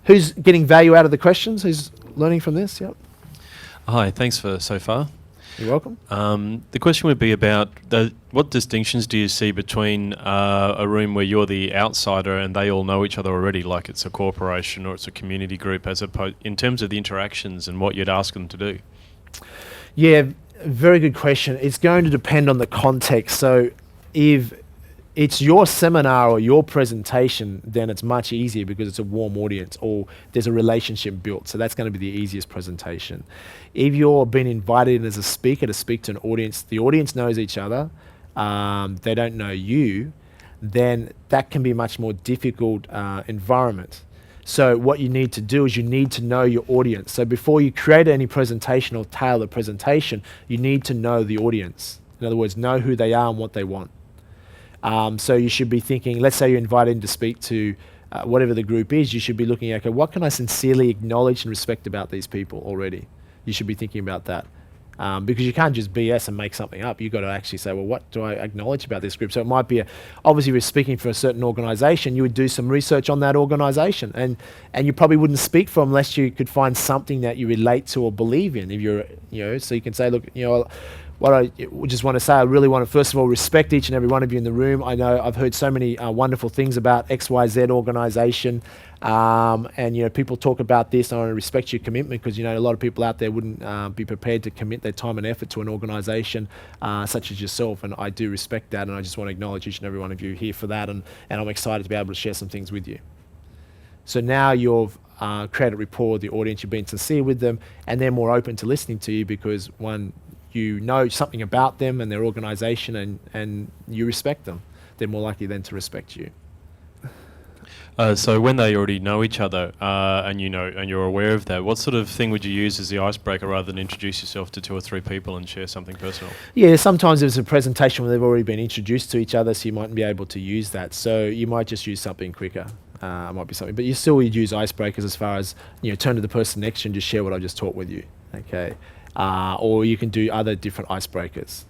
Speaker 1: Who's getting value out of the questions? Who's learning from this? Yep.
Speaker 8: Hi, thanks for so far.
Speaker 1: You're welcome.
Speaker 8: The question would be about what distinctions do you see between a room where you're the outsider and they all know each other already, like it's a corporation or it's a community group, as opposed in terms of the interactions and what you'd ask them to do?
Speaker 1: Yeah, very good question. It's going to depend on the context. So if it's your seminar or your presentation, then it's much easier because it's a warm audience or there's a relationship built. So that's going to be the easiest presentation. If you're being invited in as a speaker to speak to an audience, the audience knows each other, they don't know you, then that can be a much more difficult environment. So what you need to do is you need to know your audience. So before you create any presentation or tailor the presentation, you need to know the audience. In other words, know who they are and what they want. So you should be thinking, let's say you're invited in to speak to whatever the group is, you should be looking at, okay, what can I sincerely acknowledge and respect about these people already? You should be thinking about that. Because you can't just BS and make something up. You've got to actually say, well, what do I acknowledge about this group? So it might be, obviously if you're speaking for a certain organisation, you would do some research on that organisation. And you probably wouldn't speak for them unless you could find something that you relate to or believe in. If you're, so you can say, look, what I just want to say, I really want to, first of all, respect each and every one of you in the room. I know I've heard so many wonderful things about XYZ organisation, and people talk about this, and I want to respect your commitment because a lot of people out there wouldn't be prepared to commit their time and effort to an organisation such as yourself, and I do respect that, and I just want to acknowledge each and every one of you here for that, and I'm excited to be able to share some things with you. So now you've created rapport with the audience, you've been sincere with them, and they're more open to listening to you because, one, you know something about them and their organisation, and you respect them. They're more likely then to respect you.
Speaker 8: So when they already know each other, and you're aware of that, what sort of thing would you use as the icebreaker rather than introduce yourself to 2 or 3 people and share something personal?
Speaker 1: Yeah, sometimes there's a presentation where they've already been introduced to each other, so you mightn't be able to use that. So you might just use something quicker. It might be something, but you still would use icebreakers as far as, turn to the person next to you and just share what I just taught with you. Okay, or you can do other different icebreakers.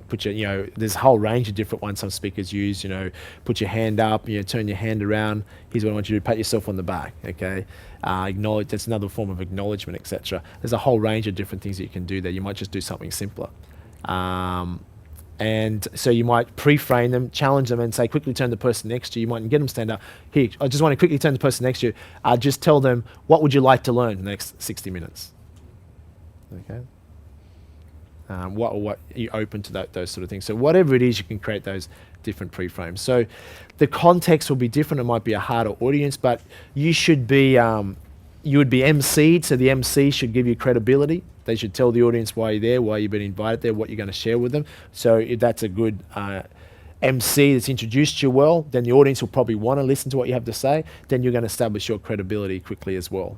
Speaker 1: Put your, there's a whole range of different ones some speakers use. Put your hand up, turn your hand around. Here's what I want you to do: pat yourself on the back. Okay, acknowledge. That's another form of acknowledgement, etc. There's a whole range of different things that you can do there. You might just do something simpler. And so you might pre-frame them, challenge them, and say, quickly turn the person next to you. You might get them stand up. Here, I just want to quickly turn the person next to you. Just tell them, what would you like to learn in the next 60 minutes? Okay. What are you open to those sort of things? So whatever it is, you can create those different pre-frames. So the context will be different. It might be a harder audience, but you should be, you would be MC'd, so the MC should give you credibility. They should tell the audience why you're there, why you've been invited there, what you're going to share with them. So if that's a good MC that's introduced you well, then the audience will probably want to listen to what you have to say. Then you're going to establish your credibility quickly as well.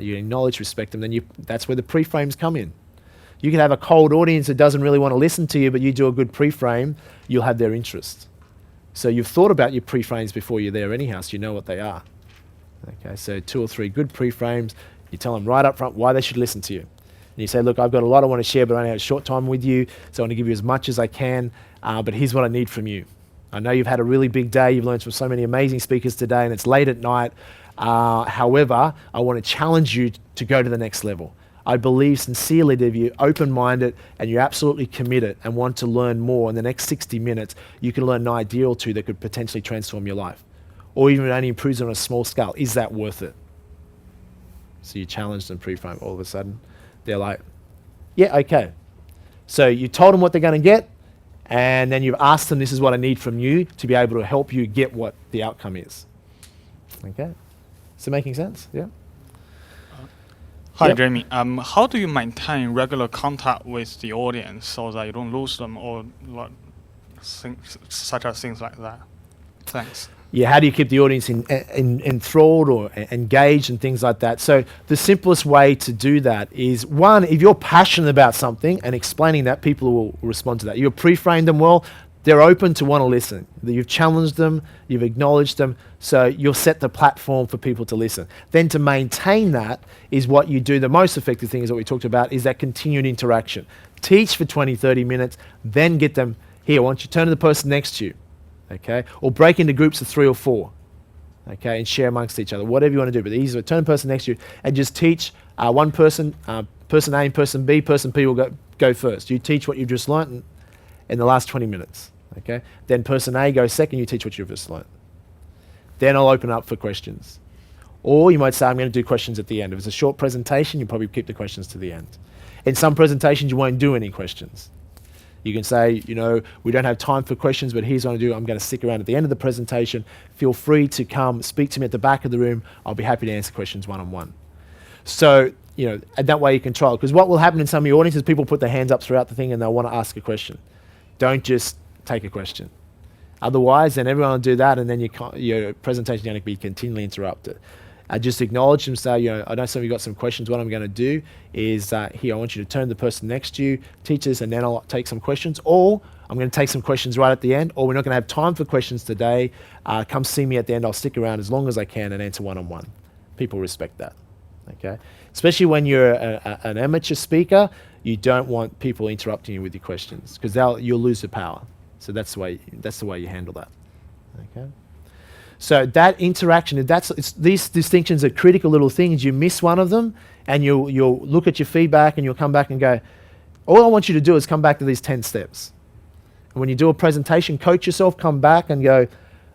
Speaker 1: You acknowledge, respect them. Then that's where the pre-frames come in. You can have a cold audience that doesn't really want to listen to you, but you do a good pre-frame, you'll have their interest. So you've thought about your pre-frames before you're there anyhow, so you know what they are. Okay, so 2 or 3 good pre-frames. You tell them right up front why they should listen to you. And you say, look, I've got a lot I want to share, but I only have a short time with you, so I want to give you as much as I can, but here's what I need from you. I know you've had a really big day, you've learned from so many amazing speakers today, and it's late at night. However, I want to challenge you to go to the next level. I believe sincerely that if you're open-minded and you're absolutely committed and want to learn more in the next 60 minutes, you can learn an idea or two that could potentially transform your life. Or even only improves on a small scale. Is that worth it? So you challenge them pre-frame. All of a sudden, they're like, yeah, okay. So you told them what they're going to get, and then you've asked them, this is what I need from you to be able to help you get what the outcome is. Okay? Is it making sense? Yeah?
Speaker 9: Hi,
Speaker 1: Yep.
Speaker 9: Jamie. How do you maintain regular contact with the audience so that you don't lose them or such as things like that? Thanks.
Speaker 1: Yeah, how do you keep the audience enthralled or engaged and things like that? So the simplest way to do that is, one, if you're passionate about something and explaining that, people will respond to that. You've pre-framed them well, they're open to want to listen. You've challenged them, you've acknowledged them, so you'll set the platform for people to listen. Then to maintain that is what you do. The most effective thing is what we talked about, is that continued interaction. Teach for 20, 30 minutes, then get them, here, why don't you turn to the person next to you, okay? Or break into groups of 3 or 4, okay, and share amongst each other, whatever you want to do. But the easiest way, turn the person next to you and just teach one person, person A and person B. Person B will go first. You teach what you've just learnt in the last 20 minutes. Okay. Then person A goes second, you teach what you've just learnt. Then I'll open up for questions. Or you might say, I'm going to do questions at the end. If it's a short presentation, you probably keep the questions to the end. In some presentations, you won't do any questions. You can say, we don't have time for questions, but here's what I'm going to do. I'm going to stick around at the end of the presentation. Feel free to come speak to me at the back of the room. I'll be happy to answer questions one-on-one. So, and that way you control it. Because what will happen in some of your audiences, people put their hands up throughout the thing and they'll want to ask a question. Don't just take a question. Otherwise, then everyone will do that, and then your presentation is going to be continually interrupted. Just acknowledge them, say, I know some of you got some questions. What I'm going to do is, here, I want you to turn to the person next to you, teach this, and then I'll take some questions. Or I'm going to take some questions right at the end, or we're not going to have time for questions today. Come see me at the end. I'll stick around as long as I can and answer one-on-one. People respect that. Okay, especially when you're an amateur speaker, you don't want people interrupting you with your questions, because you'll lose the power. So that's the way you handle that. Okay. So that interaction, these distinctions are critical little things. You miss one of them, and you'll look at your feedback, and you'll come back and go, all I want you to do is come back to these 10 steps. And when you do a presentation, coach yourself, come back and go,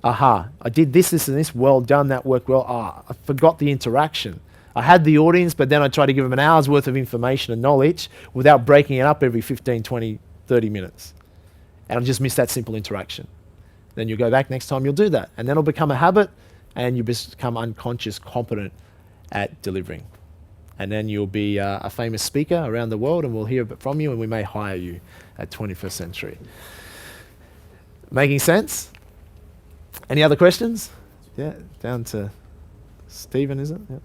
Speaker 1: aha, I did this, this, and this, well done, that worked well. I forgot the interaction. I had the audience, but then I tried to give them an hour's worth of information and knowledge without breaking it up every 15, 20, 30 minutes. And I just missed that simple interaction. Then you'll go back next time, you'll do that. And then it'll become a habit, and you become unconscious, competent at delivering. And then you'll be a famous speaker around the world, and we'll hear from you, and we may hire you at 21st Century. Making sense? Any other questions? Yeah, down to Stephen, is it? Yeah.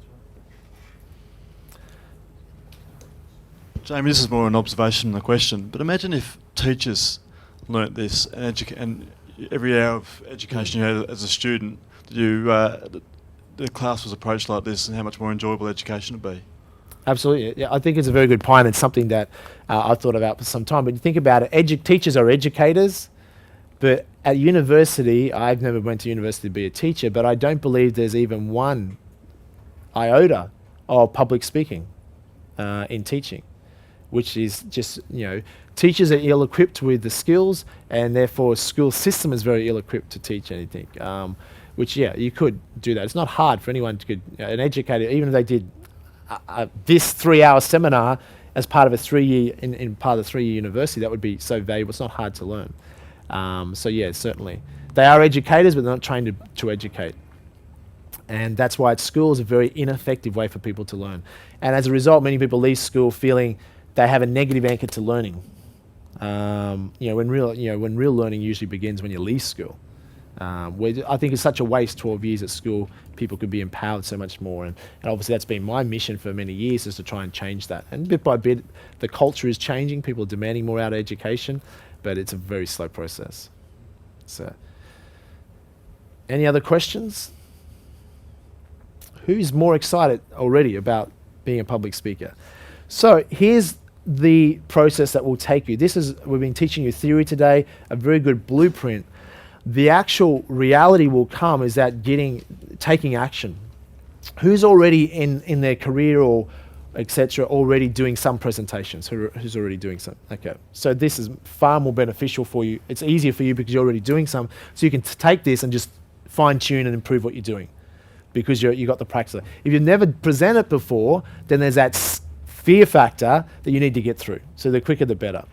Speaker 5: Jamie, this is more an observation than a question, but imagine if teachers learnt this and every hour of education you had as a student, the class was approached like this, and how much more enjoyable education would be.
Speaker 1: Absolutely. Yeah, I think it's a very good point. It's something that I've thought about for some time. But you think about it, teachers are educators, but at university, I've never went to university to be a teacher, but I don't believe there's even one iota of public speaking in teaching, which is just, teachers are ill-equipped with the skills, and therefore school system is very ill-equipped to teach anything, which, you could do that. It's not hard for anyone to, an educator, even if they did this 3-hour seminar as part of a 3-year, in part of the 3-year university, that would be so valuable. It's not hard to learn. Certainly. They are educators, but they're not trained to educate. And that's why school is a very ineffective way for people to learn. And as a result, many people leave school feeling they have a negative anchor to learning. When real learning usually begins when you leave school. I think it's such a waste, 12 years at school. People could be empowered so much more. And obviously that's been my mission for many years, is to try and change that. And bit by bit, the culture is changing. People are demanding more out of education, but it's a very slow process. So, any other questions? Who's more excited already about being a public speaker? So here's the process that will take you. We've been teaching you theory today, a very good blueprint. The actual reality will come is that taking action. Who's already in their career or etc. already doing some presentations? Who's already doing some? Okay, so this is far more beneficial for you. It's easier for you because you're already doing some, so you can take this and just fine tune and improve what you're doing, because you got the practice. If you've never presented before, then there's that fear factor that you need to get through. So the quicker the better.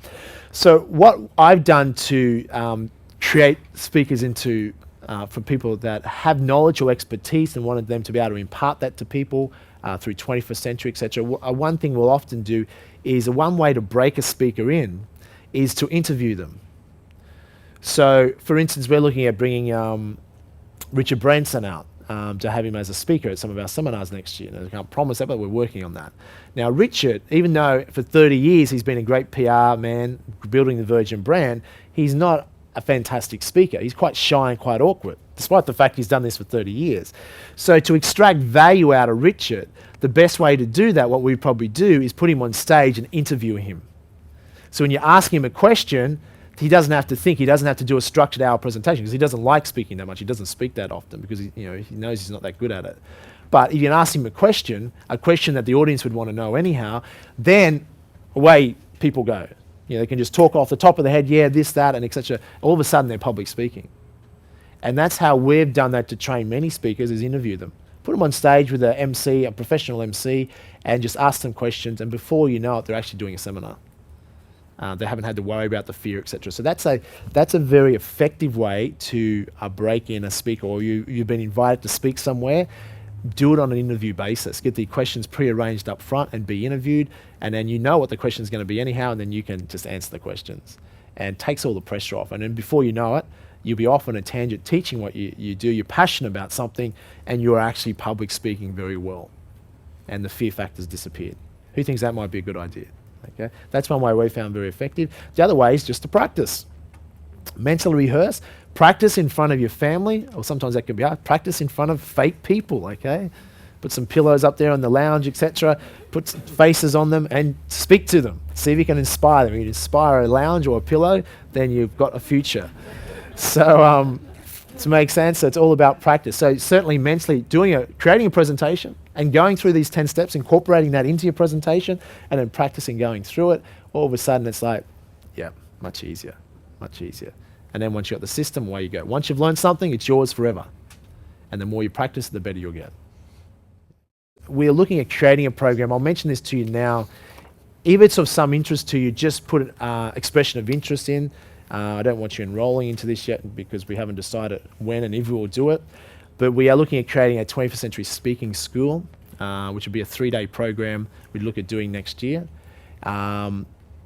Speaker 1: So what I've done to create speakers for people that have knowledge or expertise and wanted them to be able to impart that to people through 21st century, etc. One thing we'll often do is one way to break a speaker in is to interview them. So, for instance, we're looking at bringing Richard Branson out to have him as a speaker at some of our seminars next year. I can't promise that, but we're working on that. Now, Richard, even though for 30 years he's been a great PR man, building the Virgin brand, he's not a fantastic speaker. He's quite shy and quite awkward, despite the fact he's done this for 30 years. So to extract value out of Richard, the best way to do that, what we probably do, is put him on stage and interview him. So when you ask him a question, he doesn't have to think, he doesn't have to do a structured hour presentation, because he doesn't like speaking that much. He doesn't speak that often because he knows he's not that good at it. But if you can ask him a question that the audience would want to know anyhow, then away people go. They can just talk off the top of the head, this, that, and etc. All of a sudden, they're public speaking. And that's how we've done that to train many speakers, is interview them. Put them on stage with a professional MC, and just ask them questions. And before you know it, they're actually doing a seminar. They haven't had to worry about the fear, etc. So that's a very effective way to break in a speaker, or you've been invited to speak somewhere. Do it on an interview basis. Get the questions pre-arranged up front and be interviewed, and then you know what the question is going to be anyhow, and then you can just answer the questions. And takes all the pressure off. And then before you know it, you'll be off on a tangent teaching what you do. You're passionate about something, and you're actually public speaking very well. And the fear factor's disappeared. Who thinks that might be a good idea? Okay, that's one way we found very effective. The other way is just to practice. Mentally rehearse. Practice in front of your family, or sometimes that can be hard. Practice in front of fake people, okay? Put some pillows up there on the lounge, etc. Put some faces on them and speak to them. See if you can inspire them. If you inspire a lounge or a pillow, then you've got a future. So, to make sense, so it's all about practice. So certainly mentally creating a presentation and going through these 10 steps, incorporating that into your presentation, and then practicing going through it, all of a sudden it's like, much easier. And then once you've got the system, away you go. Once you've learned something, it's yours forever. And the more you practice, the better you'll get. We're looking at creating a program. I'll mention this to you now. If it's of some interest to you, just put an expression of interest in. I don't want you enrolling into this yet because we haven't decided when and if we will do it. But we are looking at creating a 21st century speaking school, which will be a 3-day program we'd look at doing next year.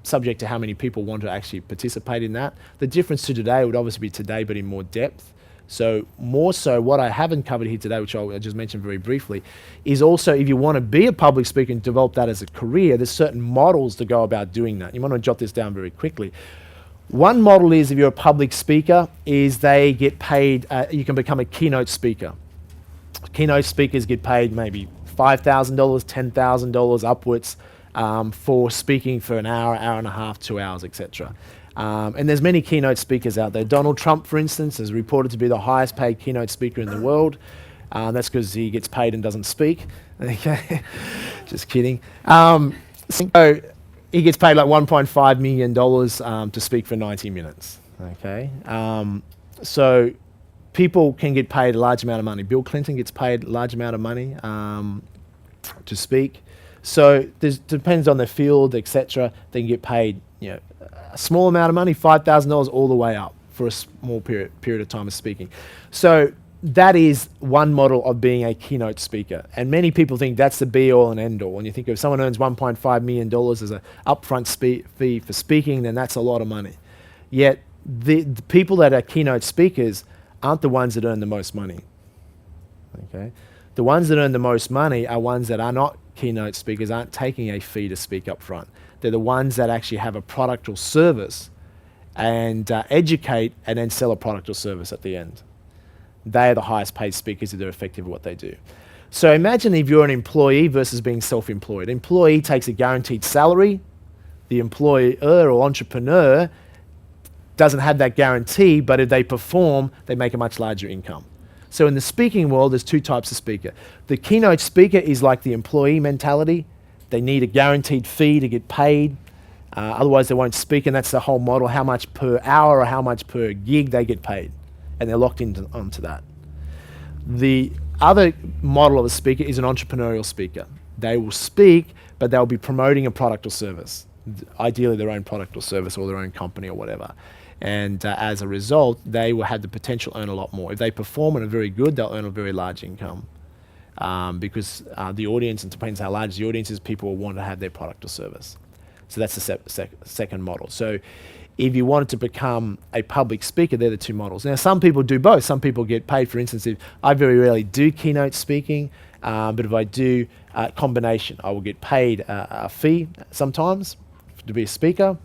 Speaker 1: Subject to how many people want to actually participate in that. The difference to today would obviously be today, but in more depth. So more so, what I haven't covered here today, which I just mentioned very briefly, is also if you want to be a public speaker and develop that as a career, there's certain models to go about doing that. You want to jot this down very quickly. One model is, if you're a public speaker, is they get paid, you can become a keynote speaker. Keynote speakers get paid maybe $5,000, $10,000 upwards for speaking for an hour, hour and a half, 2 hours, etc. And there's many keynote speakers out there. Donald Trump, for instance, is reported to be the highest paid keynote speaker in the world. That's because he gets paid and doesn't speak. Okay, just kidding. So he gets paid like $1.5 million to speak for 90 minutes. Okay, so people can get paid a large amount of money. Bill Clinton gets paid a large amount of money to speak. So it depends on the field, etc. They can get paid, a small amount of money, $5,000 all the way up for a small period of time of speaking. So that is one model of being a keynote speaker. And many people think that's the be-all and end-all. When you think if someone earns $1.5 million as an upfront fee for speaking, then that's a lot of money. Yet the people that are keynote speakers aren't the ones that earn the most money. Okay, the ones that earn the most money are ones that are not keynote speakers, aren't taking a fee to speak up front. They're the ones that actually have a product or service and educate and then sell a product or service at the end. They are the highest paid speakers if they're effective at what they do. So imagine if you're an employee versus being self-employed. Employee takes a guaranteed salary. The employer or entrepreneur doesn't have that guarantee, but if they perform, they make a much larger income. So in the speaking world, there's two types of speaker. The keynote speaker is like the employee mentality. They need a guaranteed fee to get paid. Otherwise, they won't speak, and that's the whole model, how much per hour or how much per gig they get paid. And they're locked onto that. The other model of a speaker is an entrepreneurial speaker. They will speak, but they'll be promoting a product or service, ideally their own product or service or their own company or whatever. And as a result, they will have the potential to earn a lot more. If they perform and are very good, they'll earn a very large income. Because the audience, and it depends how large the audience is, people will want to have their product or service. So that's the second model. So if you wanted to become a public speaker, they're the two models. Now, some people do both. Some people get paid. For instance, if I very rarely do keynote speaking, but if I do a combination, I will get paid a fee sometimes to be a speaker,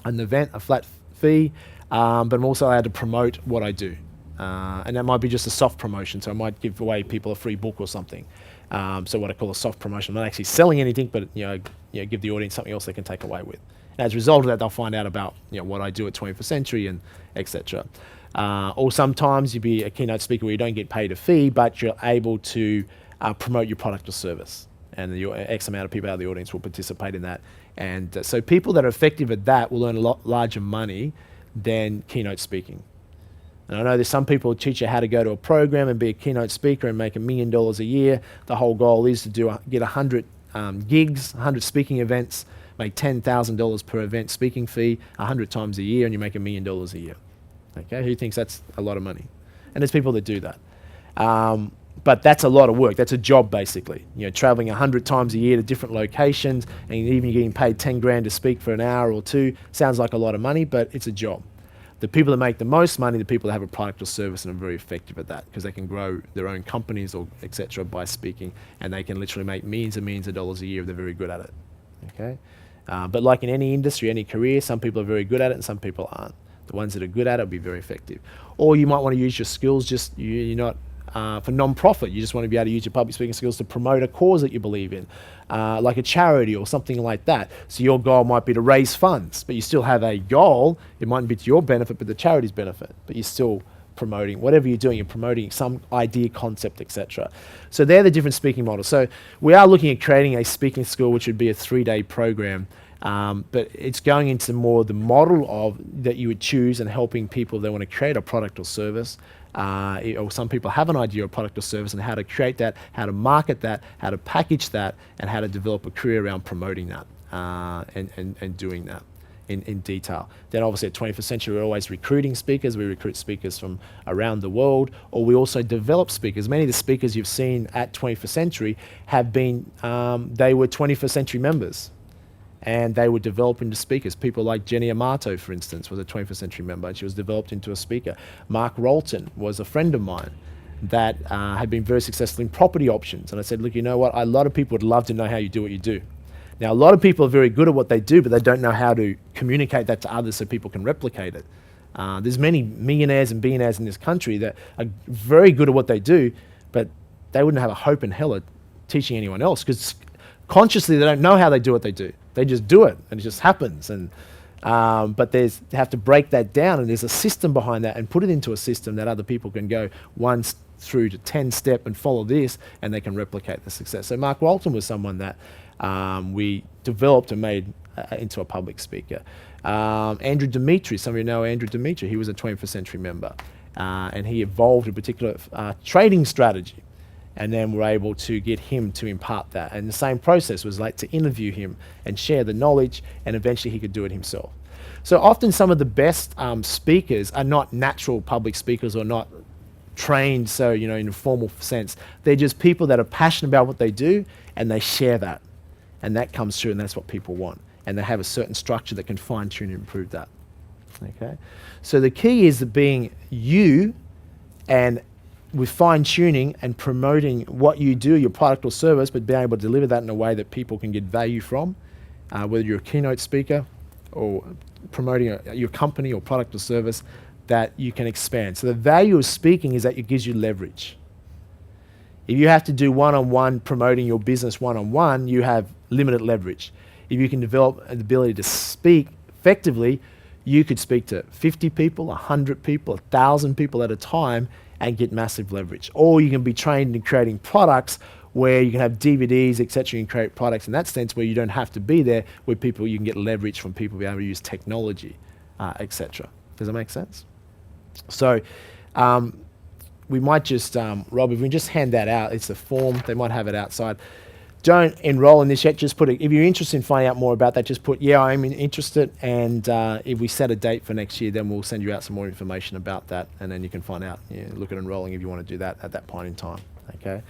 Speaker 1: an event, a flat fee, but I'm also allowed to promote what I do. And that might be just a soft promotion, so I might give away people a free book or something. So what I call a soft promotion. I'm not actually selling anything, but give the audience something else they can take away with. And as a result of that, they'll find out about what I do at 21st Century and etc. Or sometimes you'll be a keynote speaker where you don't get paid a fee, but you're able to promote your product or service. And your X amount of people out of the audience will participate in that. And so people that are effective at that will earn a lot larger money than keynote speaking. And I know there's some people who teach you how to go to a program and be a keynote speaker and make $1 million a year. The whole goal is to get 100 gigs, 100 speaking events, make $10,000 per event speaking fee 100 times a year, and you make $1 million a year. Okay, who thinks that's a lot of money? And there's people that do that. But that's a lot of work. That's a job, basically. Traveling 100 times a year to different locations, and even getting paid 10 grand to speak for an hour or two sounds like a lot of money, but it's a job. The people that make the most money, the people that have a product or service and are very effective at that, because they can grow their own companies or etc. by speaking, and they can literally make millions and millions of dollars a year if they're very good at it. Okay, but like in any industry, any career, some people are very good at it and some people aren't. The ones that are good at it will be very effective. Or you might want to use your skills, you're not for non-profit. You just want to be able to use your public speaking skills to promote a cause that you believe in, like a charity or something like that. So your goal might be to raise funds, but you still have a goal. It mightn't be to your benefit, but the charity's benefit. But you're still promoting, whatever you're doing, you're promoting some idea, concept, etc. So they're the different speaking models. So we are looking at creating a speaking school, which would be a 3-day program. But it's going into more the model of that you would choose and helping people that want to create a product or service. Or some people have an idea of product or service and how to create that, how to market that, how to package that, and how to develop a career around promoting that and doing that in detail. Then obviously at 21st Century, we're always recruiting speakers. We recruit speakers from around the world, or we also develop speakers. Many of the speakers you've seen at 21st Century have been, they were 21st Century members. and they would develop into speakers. People like Jenny Amato, for instance, was a 21st century member, and she was developed into a speaker. Mark Rolton was a friend of mine that had been very successful in property options. And I said, look, you know what? A lot of people would love to know how you do what you do. Now, a lot of people are very good at what they do, but they don't know how to communicate that to others so people can replicate it. There's many millionaires and billionaires in this country that are very good at what they do, but they wouldn't have a hope in hell at teaching anyone else, because consciously they don't know how they do what they do. They just do it, and it just happens. And but they have to break that down, and there's a system behind that, and put it into a system that other people can go 1 through to 10 step and follow this, and they can replicate the success. So Mark Walton was someone that we developed and made into a public speaker. Andrew Dimitri, some of you know Andrew Dimitri, he was a 21st century member, and he evolved a particular trading strategy. And then we're able to get him to impart that. And the same process was like to interview him and share the knowledge, and eventually he could do it himself. So often some of the best speakers are not natural public speakers or not trained, so, you know, in a formal sense. They're just people that are passionate about what they do, and they share that. And that comes through, and that's what people want. And they have a certain structure that can fine-tune and improve that. Okay? So the key is being you, and with fine-tuning and promoting what you do, your product or service, but being able to deliver that in a way that people can get value from, whether you're a keynote speaker or promoting your company or product or service, that you can expand. So the value of speaking is that it gives you leverage. If you have to do one-on-one promoting your business one-on-one, you have limited leverage. If you can develop an ability to speak effectively, you could speak to 50 people, 100 people, 1,000 people at a time, and get massive leverage. Or you can be trained in creating products where you can have DVDs, etc. and create products in that sense where you don't have to be there, where people, you can get leverage from people being able to use technology, etc. Does that make sense? So we might just, Rob, if we can just hand that out, it's a form, they might have it outside. Don't enroll in this yet, just put it, if you're interested in finding out more about that, just put, yeah, I'm interested, and if we set a date for next year, then we'll send you out some more information about that, and then you can find out, you know, look at enrolling if you want to do that at that point in time, okay?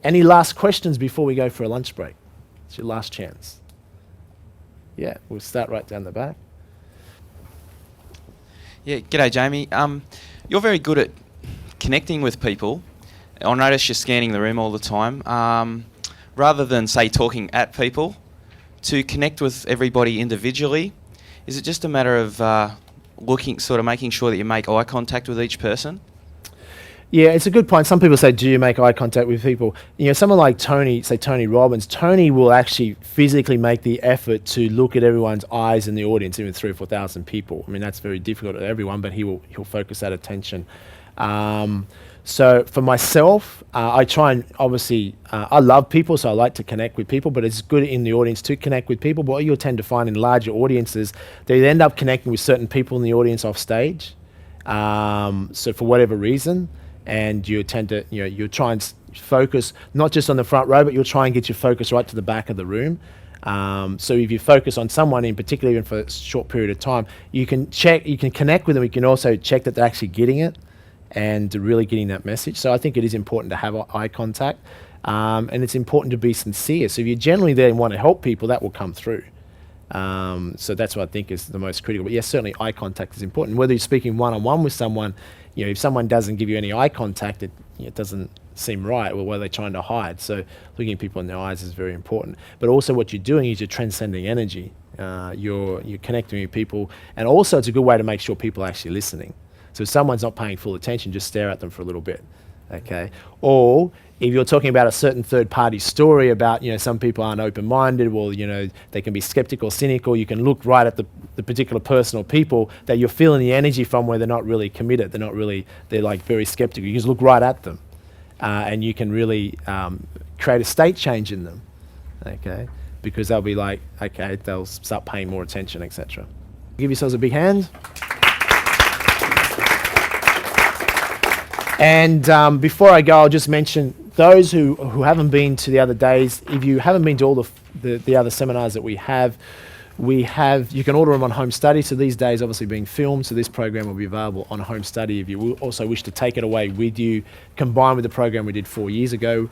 Speaker 1: Any last questions before we go for a lunch break? It's your last chance. Yeah, we'll start right down the back.
Speaker 10: Yeah, g'day Jamie. You're very good at connecting with people. I notice you're scanning the room all the time. Rather than, say, talking at people, to connect with everybody individually, is it just a matter of making sure that you make eye contact with each person?
Speaker 1: Yeah, it's a good point. Some people say, do you make eye contact with people? You know, someone like Tony, say Tony Robbins, Tony will actually physically make the effort to look at everyone's eyes in the audience, even 3,000 or 4,000 people. I mean, that's very difficult at everyone, but he'll focus that attention. So for myself, I try and obviously, I love people, so I like to connect with people, but it's good in the audience to connect with people. But what you'll tend to find in larger audiences, they end up connecting with certain people in the audience off stage. So for whatever reason, and you tend to, you know, you'll try and focus not just on the front row, but you'll try and get your focus right to the back of the room. So if you focus on someone in particular, even for a short period of time, you can connect with them. You can also check that they're actually getting it and really getting that message. So I think it is important to have eye contact, and it's important to be sincere. So if you're generally there and want to help people, that will come through. So that's what I think is the most critical. But yes, certainly eye contact is important. Whether you're speaking one-on-one with someone, you know, if someone doesn't give you any eye contact, it doesn't seem right. Well, what are they trying to hide? So looking at people in their eyes is very important. But also what you're doing is you're transcending energy. You're connecting with people. And also it's a good way to make sure people are actually listening. So if someone's not paying full attention, just stare at them for a little bit, okay? Or if you're talking about a certain third-party story about, you know, some people aren't open-minded, well, you know, they can be skeptical, cynical, you can look right at the particular person or people that you're feeling the energy from where they're not really committed, they're like very skeptical. You just look right at them, and you can really create a state change in them, okay? Because they'll be like, okay, they'll start paying more attention, etc. Give yourselves a big hand. And before I go, I'll just mention those who haven't been to the other days. If you haven't been to all the other seminars that we have, you can order them on Home Study. So these days obviously being filmed, so this program will be available on Home Study if you also wish to take it away with you, combined with the program we did 4 years ago.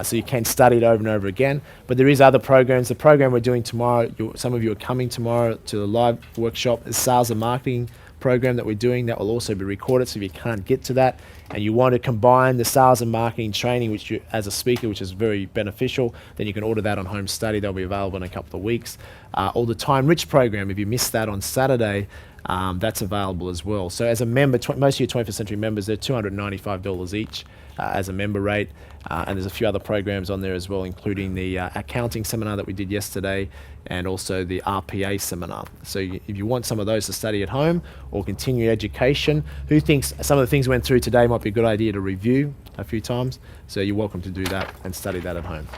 Speaker 1: So you can study it over and over again. But there is other programs. The program we're doing tomorrow, some of you are coming tomorrow to the live workshop, is sales and marketing program that we're doing. That will also be recorded, so if you can't get to that and you want to combine the sales and marketing training, which you, as a speaker, which is very beneficial, then you can order that on Home Study. They'll be available in a couple of weeks. Or the Time Rich program, if you missed that on Saturday, that's available as well. So as a member, most of your 21st Century members, they're $295 each as a member rate. And there's a few other programs on there as well, including the accounting seminar that we did yesterday and also the RPA seminar. So if you want some of those to study at home or continue education, who thinks some of the things we went through today might be a good idea to review a few times? So you're welcome to do that and study that at home.